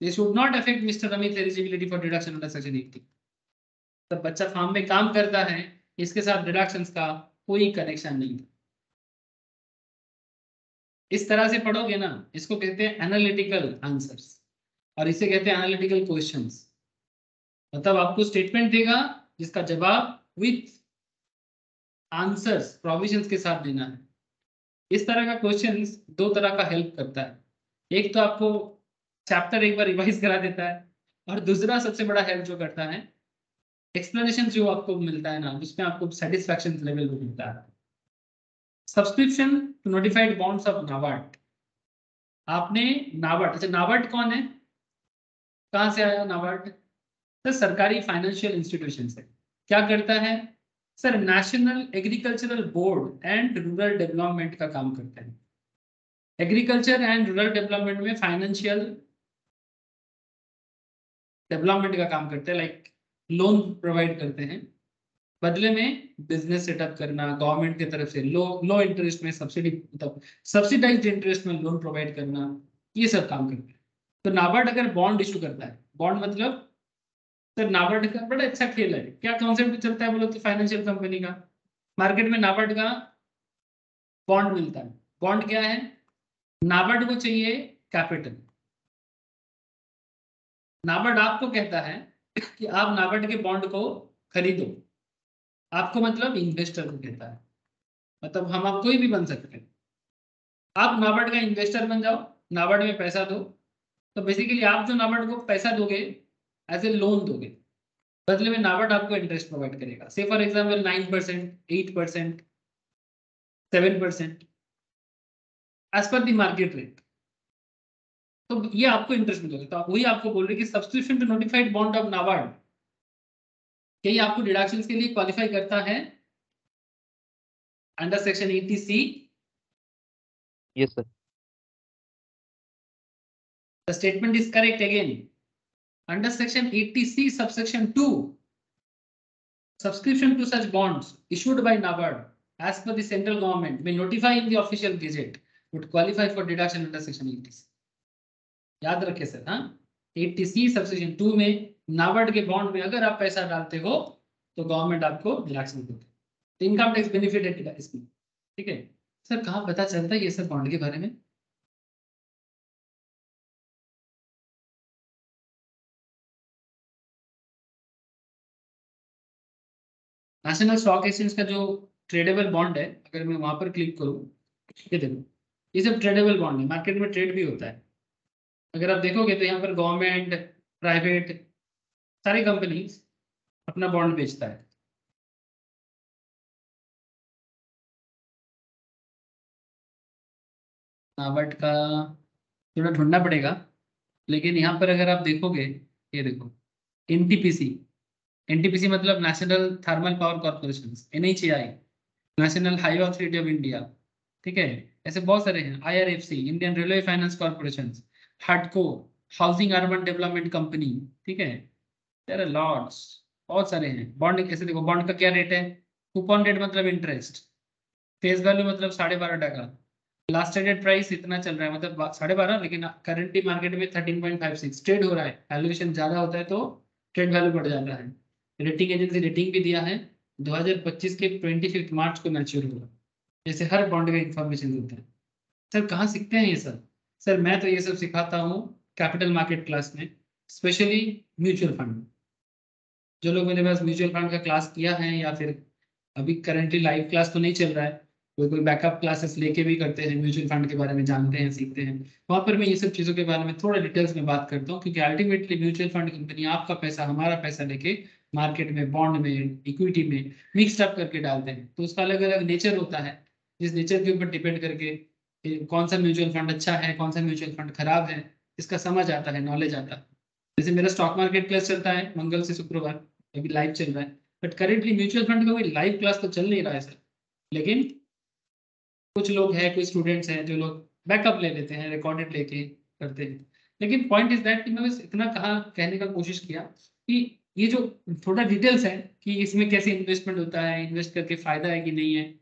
This should not affect Mr. Amit's eligibility for deduction under section 80. तब बच्चा फार्म में काम करता है, इसके साथ डिडक्शंस का कोई कनेक्शन नहीं था। इस तरह से पढ़ोगे ना, इसको कहते हैं एनालिटिकल आंसर्स और इसे कहते हैं एनालिटिकल क्वेश्चंस। मतलब आपको स्टेटमेंट देगा जिसका जवाब विथ आंसर्स प्रोविजंस के साथ देना है। इस तरह का क्वेश्चंस 2 तरह का हेल्प करता है। एक तो आपको चैप्टर एक बार रिवाइज करा देता है और दूसरा सबसे बड़ा हेल्प जो करता है एक्सप्लेनेशन जो आपको मिलता है ना, उसमें आपको सेटिस्फैक्शन लेवल भी मिलता है। Subscription to notified bonds of NABARD. आपने नाबार्ड, अच्छा नाबार्ड कौन है, कहां से आया नाबार्ड? सर सरकारी फाइनेंशियल इंस्टीट्यूशन से। क्या करता है sir? National agricultural board and rural development का काम करता है। एग्रीकल्चर एंड रूरल डेवलपमेंट में फाइनेंशियल डेवलपमेंट का काम करते हैं, लाइक लोन प्रोवाइड करते हैं, बदले में बिजनेस सेटअप करना, गवर्नमेंट की तरफ से लो इंटरेस्ट में सब्सिडी, मतलब सब्सिडाइज्ड इंटरेस्ट में लोन प्रोवाइड करना, ये सब काम करते हैं। तो नाबार्ड अगर बॉन्ड इशू करता है, बॉन्ड मतलब सर नाबार्ड का बड़ा अच्छा खेल है। क्या कॉन्सेप्ट चलता है बोलो तो फाइनेंशियल कंपनी का मार्केट में नाबार्ड का बॉन्ड मिलता है। बॉन्ड क्या है? नाबार्ड को चाहिए कैपिटल। नाबार्ड आपको कहता है कि आप नाबार्ड के बॉन्ड को खरीदो। आपको मतलब इन्वेस्टर को कहता है, मतलब हम आप कोई भी बन सकते हैं। आप नाबार्ड का इन्वेस्टर बन जाओ, नाबार्ड में पैसा दो, तो बेसिकली आप जो नाबार्ड को पैसा दोगे एज ए लोन दोगे, बदले में नाबार्ड आपको इंटरेस्ट प्रोवाइड करेगा। Say for example 9%, 8%, 7% as per the market rate, तो ये आपको इंटरेस्ट मिलेगा। तो आप वही आपको बोल रहे कि subscription to notified bond of NABARD, क्या ये आपको डिडक्शंस के लिए क्वालिफाई करता है under section 80C? Yes, sir. The statement is correct again. Under section 80C subsection 2, subscription to such bonds issued by NABARD as per the central government may notify in the official gazette would qualify for deduction under section 80C. याद रखे sir, हाँ 80C subsection 2 में नाबार्ड के bond में अगर आप पैसा डालते हो तो गवर्नमेंट आपको रिलैक्सेशन देती है, तो इनकम टैक्स बेनिफिट है इसमें। ठीक है सर, कहाँ पता चलता है ये सब बॉन्ड के बारे में? नेशनल स्टॉक एक्सचेंज का जो ट्रेडेबल बॉन्ड है, अगर मैं वहां पर क्लिक करूँ, ये देखो, ये सब ट्रेडेबल बॉन्ड है, मार्केट में ट्रेड भी होता है। अगर आप देखोगे तो यहाँ पर गवर्नमेंट, प्राइवेट, सारी कंपनीज अपना बॉन्ड बेचता है। नाबार्ड का थोड़ा ढूंढना पड़ेगा, लेकिन यहाँ पर अगर आप देखोगे, ये देखो, एनटीपीसी, एनटीपीसी मतलब National Thermal Power Corporation, NHAI, National Highway Authority of India, ठीक है, ऐसे बहुत सारे हैं, IRFC, Indian Railway Finance Corporation, हार्डको, हाउसिंग अर्बन डेवलपमेंट कंपनी, ठीक है, देयर आर लॉट्स, बहुत सारे हैं। बॉन्ड कैसे देखो, बॉन्ड का क्या रेट है, कूपन रेट मतलब इंटरेस्ट, फेस वैल्यू मतलब 12.5%, लास्ट ट्रेडेड प्राइस इतना चल रहा है, मतलब 12.5, लेकिन करंटली मार्केट में 13.56 ट्रेड हो रहा है। वैल्यूएशन ज्यादा होता है तो ट्रेड वैल्यू बढ़ जाता है। रेटिंग एजेंसी रेटिंग भी दिया है, 2025 के 25 मार्च को मैच्योर होगा। जैसे हर बॉन्ड का इंफॉर्मेशन देता है। सर कहाँ सीखते हैं ये सब? सर मैं तो ये सब सिखाता हूँ कैपिटल मार्केट क्लास में, स्पेशली म्यूचुअल फंड। जो लोग मेरे पास म्यूचुअल फंड का क्लास किया है, या फिर अभी करंटली लाइव क्लास तो नहीं चल रहा है, कोई कोई बैकअप क्लासेस लेके भी करते हैं, म्यूचुअल फंड के बारे में जानते हैं, सीखते हैं, वहां पर मैं ये सब चीज़ों के बारे में थोड़ा डिटेल्स में बात करता हूँ, क्योंकि अल्टीमेटली म्यूचुअल फंड कंपनी आपका पैसा, हमारा पैसा लेके मार्केट में, बॉन्ड में, इक्विटी में मिक्सड अप करके डालते हैं, तो उसका अलग अलग नेचर होता है, जिस नेचर के ऊपर डिपेंड करके कि कौन सा म्यूचुअल फंड अच्छा है, कौन सा म्यूचुअल फंड खराब है, इसका समझ आता है, नॉलेज आता है। जैसे मेरा स्टॉक मार्केट क्लास चलता है मंगल से शुक्रवार, अभी लाइव चल रहा है, बट करेंटली म्यूचुअल फंड का कोई लाइव क्लास तो चल नहीं रहा है सर। लेकिन कुछ लोग हैं, कुछ स्टूडेंट्स हैं जो लोग बैकअप ले लेते हैं, रिकॉर्डेड लेके करते हैं। लेकिन पॉइंट इज दैट कि मैं बस इतना कहा कहने का कोशिश किया कि ये जो थोड़ा डिटेल्स है कि इसमें कैसे इन्वेस्टमेंट होता है, इन्वेस्ट करके फायदा है कि नहीं है,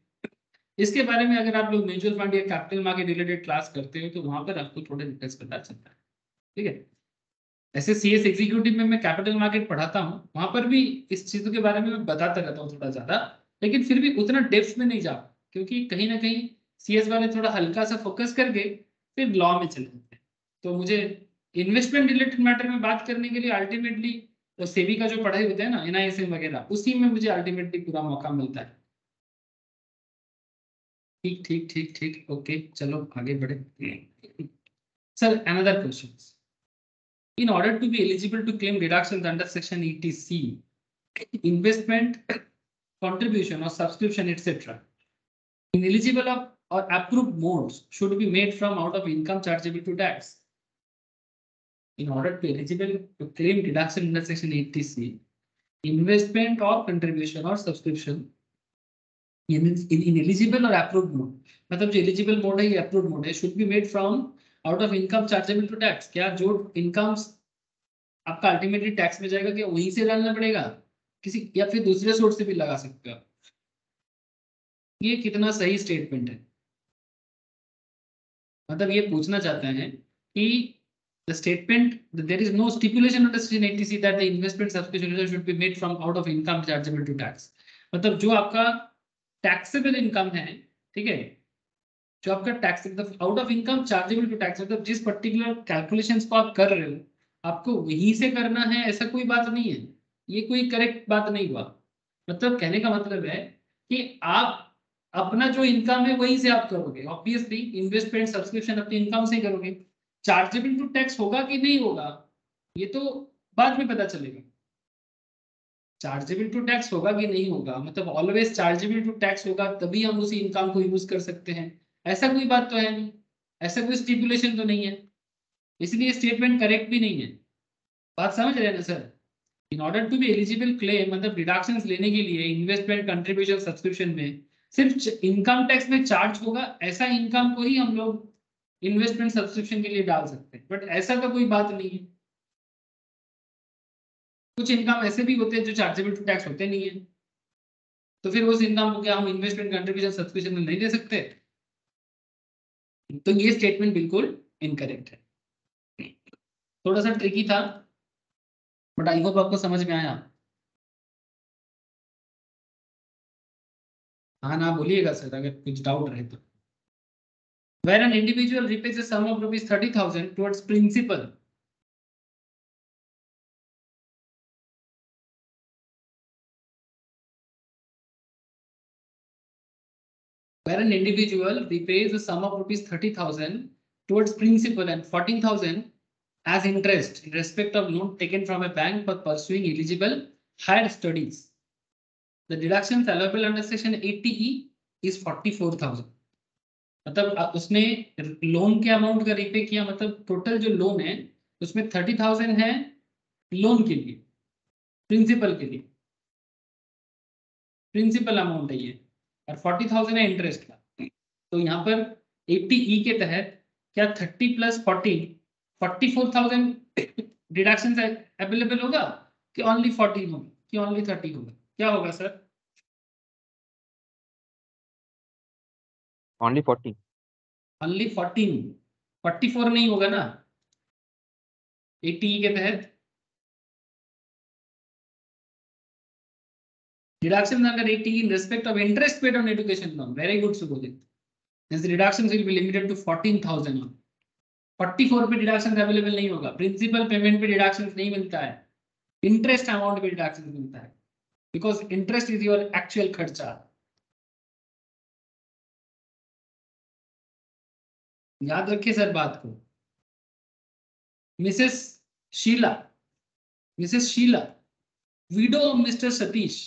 इसके बारे में अगर आप लोग म्यूचुअल फंड या कैपिटल मार्केट रिलेटेड क्लास करते हो तो वहां पर आपको थोड़ा डिटेल्स पता चलता है। ठीक है, ऐसे सीएस एग्जीक्यूटिव में मैं कैपिटल मार्केट पढ़ाता हूँ, वहां पर भी इस चीजों के बारे में मैं बताता रहता हूँ थोड़ा ज्यादा, लेकिन फिर भी उतना डेप्थ में नहीं जा, क्योंकि कहीं ना कहीं सीएस वाले थोड़ा हल्का सा फोकस करके फिर लॉ में चले जाते हैं। तो मुझे इन्वेस्टमेंट रिलेटेड मैटर में बात करने के लिए अल्टीमेटली तो सेबी का जो पढ़ाई होता है ना, एनआईएसएम वगैरह, उसी में मुझे अल्टीमेटली पूरा मौका मिलता है। ठीक ठीक ठीक ठीक, ओके, चलो आगे बढ़े। Sir another question, in order to be eligible to claim deductions under section ETC, investment, contribution or subscription, etc., ineligible of or approved modes should be made from out of income chargeable to tax. In order to be eligible to claim deduction under section 80C, investment or contribution or subscription in ineligible or approved mode, मतलब जो eligible mode है, ये approved mode है, should be made from out of income chargeable to tax. क्या जो incomes आपका ultimately tax में जाएगा, क्या वहीं से डालना पड़ेगा किसी, या फिर दूसरे सोर्स से भी लगा सकते हो? ये कितना सही स्टेटमेंट है, मतलब ये पूछना चाहते हैं कि the statement that there is no stipulation under section 80C that the investment subscription should be made from out of income chargeable to tax, मतलब जो आपका टैक्सेबल इनकम है, ठीक है, जो आपका tax out of income chargeable to tax, मतलब जिस पर्टिकुलर कैलकुलेशंस को आप कर रहे हो आपको वहीं से करना है, ऐसा कोई बात नहीं है। ये कोई करेक्ट बात नहीं हुआ, मतलब कहने का मतलब है कि आप अपना जो इनकम है वहीं से आप करोगे, ऑब्वियसली इन्वेस्टमेंट सब्सक्रिप्शन अपनी इनकम से ही करोगे। चार्जेबल टू टैक्स होगा कि नहीं होगा ये तो बाद में पता चलेगा। चार्जेबल टू टैक्स होगा कि नहीं होगा, मतलब ऑलवेज चार्जेबल टू टैक्स होगा तभी हम उसी इनकम को यूज कर सकते हैं, ऐसा कोई बात तो है नहीं, ऐसा कोई स्टिपुलेशन तो नहीं है, इसलिए स्टेटमेंट करेक्ट भी नहीं है। बात समझ रहे हैं ना sir? In order to be eligible claim, मतलब डिडक्शंस लेने के लिए इन्वेस्टमेंट, कंट्रीब्यूशन, सब्सक्रिप्शन में सिर्फ इनकम टैक्स में चार्ज होगा, ऐसा इनकम को ही हम लोग इन्वेस्टमेंट सब्सक्रिप्शन के लिए डाल सकते हैं, बट ऐसा तो कोई बात नहीं है। कुछ इनकम ऐसे भी होते हैं जो चार्जेबल टू टैक्स होते नहीं है, तो फिर उस इनकम को क्या हम इन्वेस्टमेंट, कंट्रीब्यूशन, सब्सक्रिप्शन में नहीं दे सकते? तो ये स्टेटमेंट बिल्कुल इनकरेक्ट है, थोड़ा सा ट्रिकी था, बट आई होप आपको समझ में आया। हाँ ना बोलिएगा सर अगर कुछ डाउट रहे तो। Where an individual repays a sum of rupees 30,000 towards principal. Where an individual repays a sum of rupees 30,000 towards principal and 14,000 as interest in respect of loan taken from a bank for pursuing eligible higher studies. The deductions allowable under section 80E is 44,000. मतलब उसने loan के amount का repay किया, मतलब total जो loan है उसमें 30,000 है लोन के लिए, प्रिंसिपल के लिए, प्रिंसिपल अमाउंट है ये, और 40,000 है इंटरेस्ट का। तो यहाँ पर 80E के तहत क्या 30 + 40 44,000 डिडक्शन अवेलेबल होगा कि ओनली 40 होगा कि ओनली 30 होगा, क्या होगा सर? ओनली 40। ओनली 14, 44 नहीं होगा ना 80E के तहत। Deductions under 80 in respect of interest paid on education loan. Very good, Subodhit. Hence the deductions will be limited to 14,000. 44 पे deductions available नहीं होगा, principal payment पे deductions नहीं मिलता है, interest amount पे deductions मिलता है, because interest is your actual खर्चा। याद रखिए सर बात को। Mrs Sheela, widow of Mr. Satish,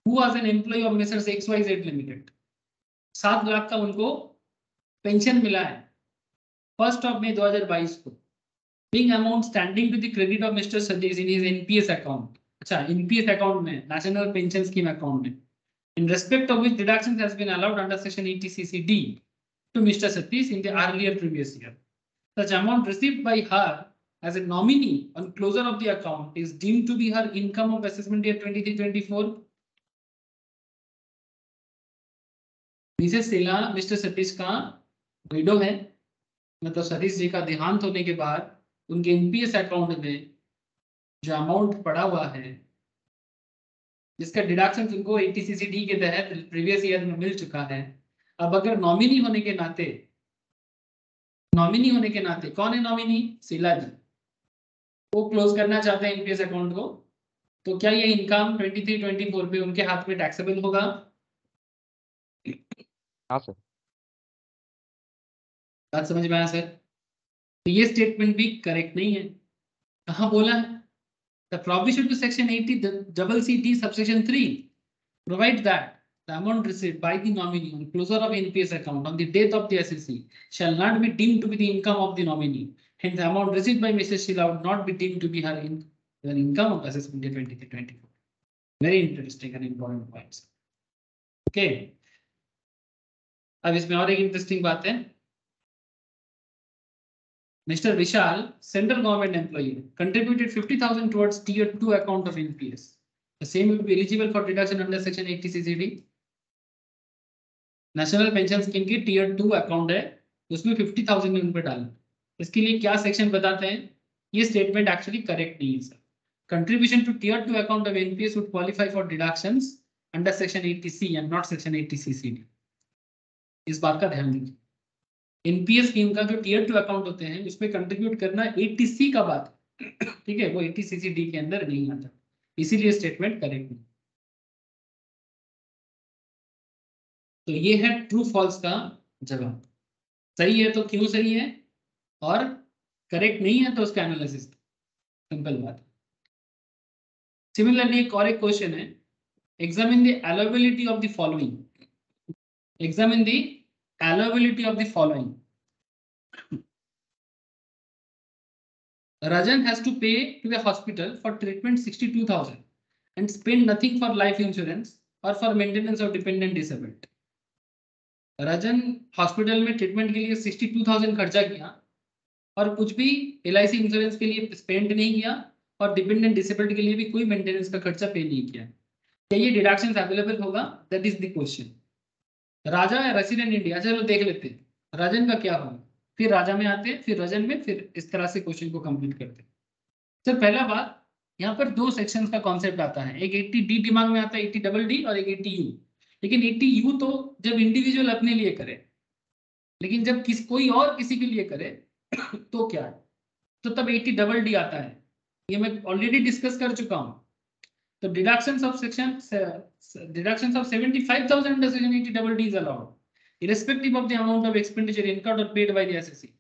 who was an employee of Messrs. XYZ Limited, 7 lakh का उनको पेंशन मिला है 1 May 2022 को, being amount standing to the credit of Mr. Satish in his NPS account। अच्छा, NPS account में, National Pension Scheme account में, in respect of which deductions has been allowed under section 80CCD to Mr. Satish in the earlier previous year. Such amount received by her as a nominee on closure of the account is deemed to be her income of assessment year 23-24. Mrs Sheela Mr Satish का widow है, मतलब सतीश जी का देहांत होने के बाद उनके NPS account में जो अमाउंट पड़ा हुआ है, जिसका डिडक्शन उनको 80CCD के तहत प्रीवियस ईयर में मिल चुका है, अब अगर नॉमिनी होने के नाते कौन है नॉमिनी? शीला जी, वो क्लोज करना चाहते हैं एनपीएस अकाउंट को, तो क्या ये इनकम 23-24 पे उनके हाथ में टैक्सेबल होगा? हाँ सर। बात समझ में आया सर? तो ये स्टेटमेंट भी करेक्ट नहीं है। कहाँ बोला है? The provision to section 80CC subsection 3 provides that the amount received by the nominee on closure of NPS account on the date of the assessee shall not be deemed to be the income of the nominee. Hence, the amount received by Mrs. Sheila would not be deemed to be her income of assessment year 23-24. Very interesting and important points. Okay. अब इसमें और एक interesting बात है। Mr. Vishal, central government employee, contributed 50,000 towards tier 2 account of NPS. The same will be eligible for deduction under section 80CCD. National pension scheme की tier 2 account है, उसमें 50,000 उन पर डालना। इसके लिए क्या सेक्शन बताते हैं? ये स्टेटमेंट एक्चुअली करेक्ट नहीं है sir. Contribution to tier 2 account of NPS would qualify for deductions under section 80C and not section 80CCD. इस बात का ध्यान दीजिए। एनपीएस स्कीम का जो टियर 2 अकाउंट होते हैं उसमें कंट्रीब्यूट करना 80C का बात है, ठीक है, वो 80CCD के अंदर नहीं आता, इसीलिए स्टेटमेंट करेक्ट नहीं। तो ये है ट्रू फॉल्स का जवाब। सही है तो क्यों सही है, और करेक्ट नहीं है तो उसका एनालिसिस, सिंपल बात। सिमिलरली एक और एक क्वेश्चन है, examine the allowability of the following. Examine the allowability of the following. Rajan has to pay to the hospital for treatment 62,000 and spend nothing for life insurance or for maintenance of dependent disabled. Rajan hospital में treatment के लिए 62,000 खर्चा किया और कुछ भी LIC insurance के लिए स्पेंड नहीं किया और डिपेंडेंट डिसेबल्ड के लिए भी कोई मेंटेनेंस का खर्चा पे नहीं किया। क्या ये डिडक्शंस अवेलेबल होगा? That is the question. Raja या रेसिडेंट इंडिया, चलो देख लेते हैं राजन का क्या होगा, फिर राजा में आते हैं, फिर रजन में, फिर इस तरह से क्वेश्चन को कंप्लीट करते हैं। सर पहला बात, यहाँ पर 2 सेक्शंस का कॉन्सेप्ट आता है, एक 80D दिमाग में आता है, 80DD और एक 80U। लेकिन 80U तो जब इंडिविजुअल अपने लिए करे, लेकिन जब कोई और किसी के लिए करे तो क्या है, तो तब 80DD आता है। ये मैं ऑलरेडी डिस्कस कर चुका हूं। तो deductions of 75,000 under section 80DD is allowed irrespective of the amount of expenditure incurred or paid by the assessee.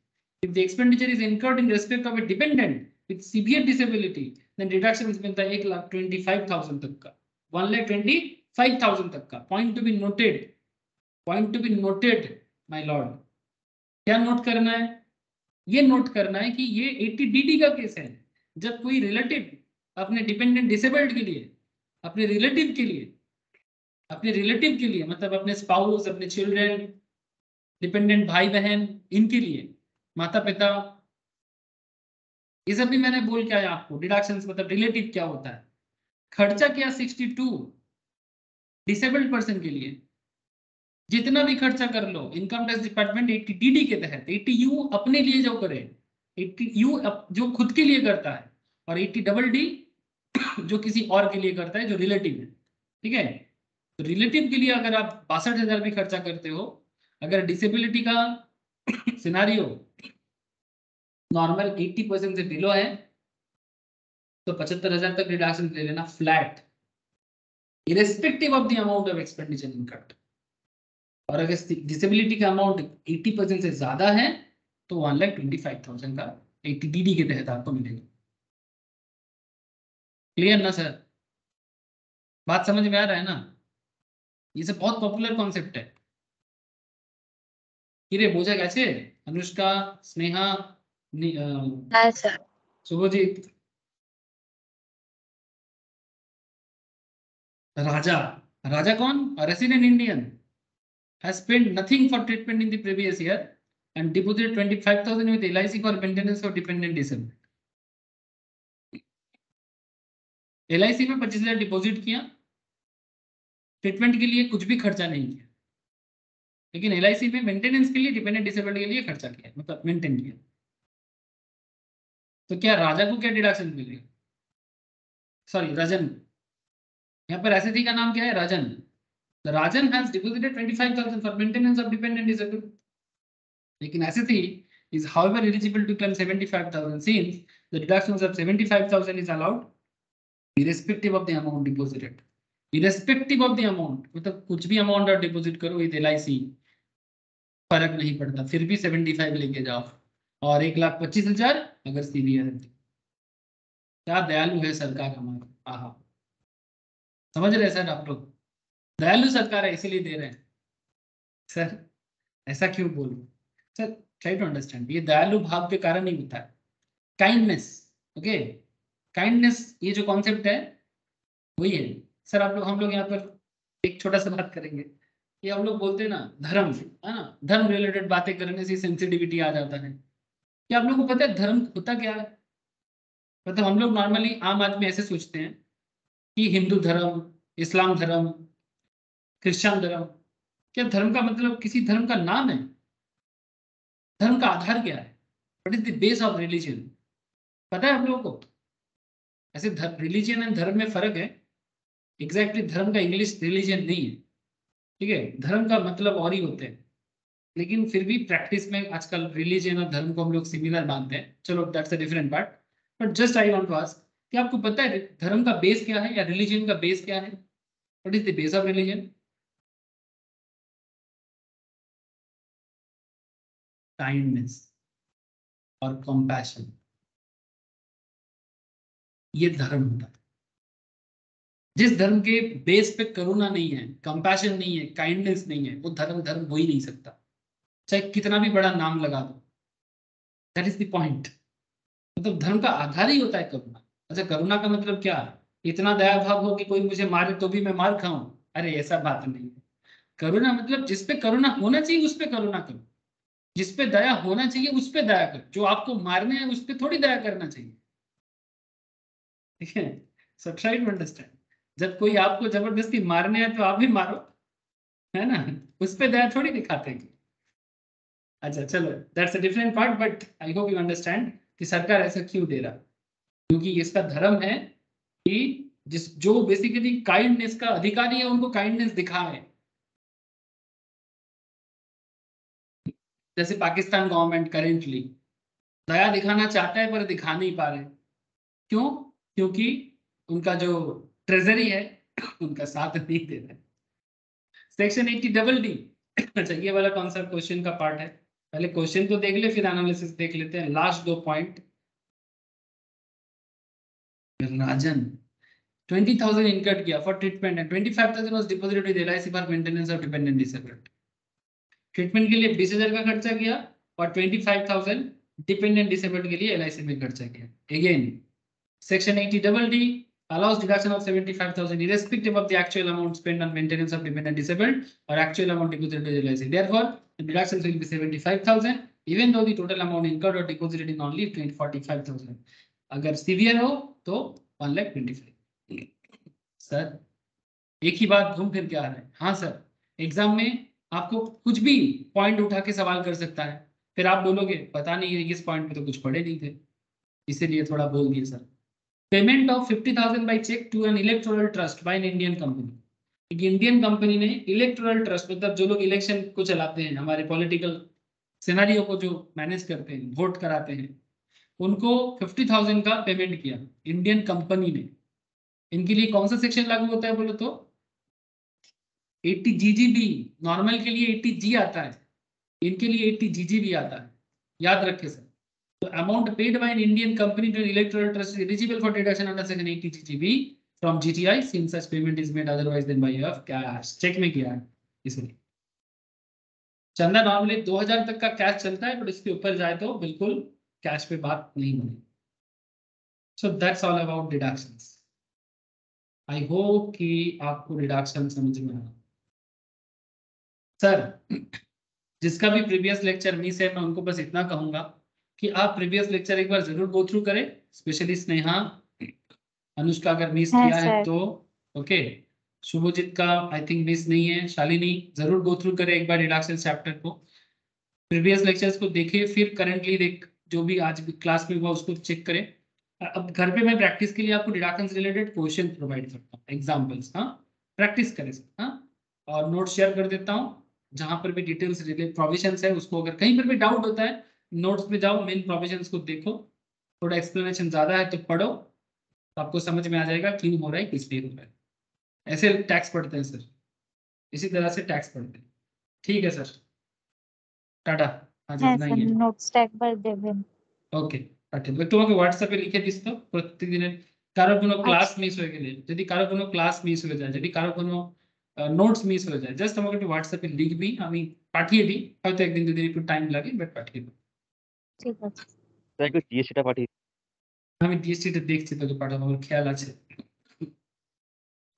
If the expenditure is incurred in respect of a dependent with severe disability, then deduction is बनता है 1,25,000 तक का, 1,25,000 तक का। Point to be noted, my lord। क्या note करना है? ये नोट करना है कि ये 80DD का केस है, जब कोई रिलेटिव अपने डिपेंडेंट डिसेबल्ड के लिए, अपने रिलेटिव के लिए मतलब अपने स्पाउस, अपने चिल्ड्रन, डिपेंडेंट भाई बहन, इनके लिए, माता पिता, ये सब भी मैंने बोल के आया आपको। डिडक्शंस मतलब रिलेटिव क्या होता है, खर्चा क्या 62 डिसेबल्ड पर्सन के लिए जितना भी खर्चा कर लो, इनकम टैक्स डिपार्टमेंट 80DD के तहत 80U अपने लिए जो करे, 80U जो खुद के लिए करता है, और 80DD जो किसी और के लिए करता है जो रिलेटिव है। ठीक है, तो रिलेटिव के लिए अगर आप 62,000 भी खर्चा करते हो, अगर डिसेबिलिटी का सिनारियो नॉर्मल 80% से बिलो है तो 75,000 तक डिडक्शन ले लेना flat, irrespective of the amount of expenditure incurred. और अगर डिसेबिलिटी का अमाउंट 80% से ज्यादा है तो 1,25,000 का 80DD के तहत आपको मिलेगा। क्लियर ना सर? बात समझ में आ रहा है ना? ये सब बहुत पॉपुलर कॉन्सेप्ट है। किरे बोझा कैसे? अनुष्का, स्नेहा, हाँ सर। शुभजीत, राजा कौन? Resident Indian has paid nothing for treatment in the previous year and deposited 25,000 with LIC for maintenance of dependent disabled। LIC में 25,000 डिपॉजिट किया, ट्रीटमेंट के लिए कुछ भी खर्चा नहीं किया, लेकिन LIC में मेंटेनेंस के लिए, डिपेंडेंट डिसेबल्ड के लिए खर्चा किया, मतलब मेंटेन किया। तो क्या राजा को क्या डिडक्शन मिलेगा? सॉरी, रजन, यहाँ पर एसएसी का नाम क्या है? राजन। The Rajan has deposited 25,000 for maintenance of dependent disabled. लेकिन SSC is however eligible to claim 75,000 since the deductions of 75,000 is allowed irrespective of the amount deposited. Irrespective of the amount मतलब कुछ भी amount आप deposit करो with LIC फर्क नहीं पड़ता, फिर भी 75 लेके जाओ, और 1,25,000 अगर सीवियर है। क्या दयालु है सरकार हमारा, आहा। समझ रहे सर आप लोग? दयालु सरकार है इसीलिए दे रहे हैं। सर ऐसा क्यों बोल रहे? सर ट्राई टू अंडरस्टैंड, ये दयालु भाव के कारण ही होता है। काइंडनेस, ओके, काइंडनेस ये जो कॉन्सेप्ट है वही है। सर आप लोग, हम लोग यहाँ पर एक छोटा सा बात करेंगे, ये हम लोग बोलते हैं ना धर्म, है ना, धर्म रिलेटेड बातें करने से सेंसिटिविटी आ जाता है। क्या आप लोगों को पता है धर्म होता क्या है? मतलब हम लोग नॉर्मली आम आदमी ऐसे सोचते हैं कि हिंदू धर्म, इस्लाम धर्म, क्रिश्चियन धर्म। क्या धर्म का मतलब किसी धर्म का नाम है? धर्म का आधार क्या है? What is the base of religion? पता है आप लोगों को? ऐसे रिलीजन एंड धर्म में फर्क है। एग्जैक्टली धर्म का इंग्लिश रिलीजन नहीं है, ठीक है, धर्म का मतलब और ही होते हैं, लेकिन फिर भी प्रैक्टिस में आजकल रिलीजन और धर्म को हम लोग सिमिलर मानते हैं। चलो that's a different part, but just I want to ask कि आपको पता है धर्म का बेस क्या है या रिलीजन का बेस क्या है? What is the base of religion? Kindness और कंपैशन, ये धर्म होता है। जिस धर्म के बेस पे करुणा नहीं है, कंपैशन नहीं है, काइंडनेस नहीं है, वो धर्म धर्म हो ही नहीं सकता, चाहे कितना भी बड़ा नाम लगा दो। That is the point. मतलब धर्म का आधार ही होता है करुणा। अच्छा, करुणा का मतलब क्या? इतना दया भाव हो कि कोई मुझे मारे तो भी मैं मार खाऊं? अरे ऐसा बात नहीं है। करुणा मतलब जिस पे करुणा होना चाहिए उस पे करुणा करो, जिस पे दया होना चाहिए उस पे दया करो, जो आपको मारने हैं उस पे थोड़ी दया करना चाहिए। ठीक है, सो ट्राई टू अंडरस्टैंड। जब कोई आपको जबरदस्ती मारने है तो आप भी मारो, है ना, उस पे दया थोड़ी दिखाते हैं। अच्छा चलो, that's a different part, but I hope you understand कि सरकार ऐसा क्यों दे रहा, क्योंकि इसका धर्म है कि जो बेसिकली काइंडनेस का अधिकारी है उनको काइंडनेस दिखाए, जैसे पाकिस्तान गवर्नमेंट करेंटली दया दिखाना चाहता है पर दिखा नहीं पा रहे। क्यों? क्योंकि उनका जो ट्रेजरी है उनका साथ नहीं दे रहा है। सेक्शन 80 अच्छा ये वाला कौन सा क्वेश्चन का पार्ट है? पहले क्वेश्चन तो देख ले, फिर एनालिसिस देख लेते हैं। Last 2 point. राजन 20,000 इनकट किया for treatment and 25,000 was deposited with LIC for maintenance of dependent disabled. Treatment के लिए 20,000 का खर्चा किया और 25,000 डिपेंडेंट डिसेबल्ड के लिए LIC में खर्चा किया। Again section 80 allows deduction of 75,000 irrespective of the actual amount spent on maintenance of dependent disabled or actual amount deposited to LIC. Therefore, the deductions will be 75,000 even though the total amount incurred or deposited in only 45,000. अगर severe हो तो 1,25,000। Sir एक ही बात घूम फिर के आ रहा है। हाँ सर, एग्जाम में आपको कुछ भी पॉइंट उठा के सवाल कर सकता है, फिर आप बोलोगे पता नहीं इस पॉइंट पे तो कुछ पढ़े नहीं थे, इसीलिए थोड़ा बोल दिए sir. Payment of 50,000 by cheque to an electoral trust by an Indian company. एक इंडियन कंपनी ने इलेक्टोरल ट्रस्ट, मतलब जो लोग इलेक्शन को चलाते हैं, हमारे पॉलिटिकल सिनेरियो को जो मैनेज करते हैं, वोट कराते हैं, उनको 50,000 का पेमेंट किया इंडियन कंपनी ने। इनके लिए कौन सा सेक्शन लागू होता है बोलो तो? 80 GGB। नॉर्मल के लिए 80 G आता है, इनके लिए 80 GGB आता है, याद रखे सर। तो amount paid by an Indian company to electoral trust is eligible for deduction under section 80 GGB from GTI since such payment is made otherwise than by of cash. Cheque में किया है इसलिए। चंदा नॉर्मली 2,000 तक का cash चलता है, but इसके ऊपर जाए तो बिल्कुल कैश पे बात नहीं बनी। So that's all about deductions. I hope कि आपको डिडक्शन समझ में आया। सर जिसका भी प्रीवियस लेक्चर मिस है, मैं उनको बस इतना कहूंगा कि आप प्रीवियस लेक्चर एक बार जरूर गो थ्रू करें, स्पेशली स्नेहा, अनुष्का अगर मिस किया है तो ओके, शुभजीत का आई थिंक मिस नहीं है, शालिनी जरूर गो थ्रू करें एक बार डिडक्शन चैप्टर को, प्रीवियस लेक्चर्स को देखें, फिर करंटली देख जो भी आज क्लास में हुआ उसको चेक करें। अब घर पे मैं प्रैक्टिस के लिए आपको डिडक्शन रिलेटेड क्वेश्चन प्रोवाइड करता हूँ, एग्जाम्पल्स, हाँ प्रैक्टिस करें सर, हाँ, और नोट शेयर कर देता हूँ। जहां पर भी डिटेल्स रिलेटेड प्रोविजंस है उसको, अगर कहीं पर भी डाउट होता है नोट्स पे जाओ, मेन प्रोविजंस को देखो, थोड़ा एक्सप्लेनेशन ज्यादा है तो पढ़ो, तो आपको समझ में आ जाएगा क्यों हो रहा है, किस लिए हो रहा है। ऐसे टैक्स पढ़ते हैं सर, इसी तरह से टैक्स पढ़ते हैं। ठीक है सर, टाटा। आज इतना ही है। নোটসটা একবার দেবেন। ওকে পাঠিয়ে তোমাকে হোয়াটসঅ্যাপে লিখে দিস তো প্রত্যেকদিনের। কারো কোনো ক্লাস মিস হয়ে গেলে, যদি কারো কোনো ক্লাস মিস হয়ে যায়, যদি কারো কোনো নোটস মিস হয়ে যায়, জাস্ট আমাকে একটু হোয়াটসঅ্যাপে লিখবি, আমি পাঠিয়ে দিই, হয়তো একদিন দুদিন একটু টাইম লাগে, বাট পাঠিয়ে দিই। ঠিক আছে। একটু জিএসটিটা পাঠিয়ে। আমি ডিএসটিতে দেখছি তোকে পাঠাবো, আমার খেয়াল আছে।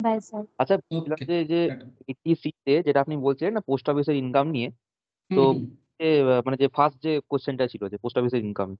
Bye sir. আচ্ছা বলছিলাম যে 80C তে যেটা আপনি বলছিলেন না পোস্ট অফিসের ইনকাম নিয়ে, তো মানে যে ফার্স্ট যে কোশ্চেনটা ছিল যে পোস্ট অফিসের ইনকাম,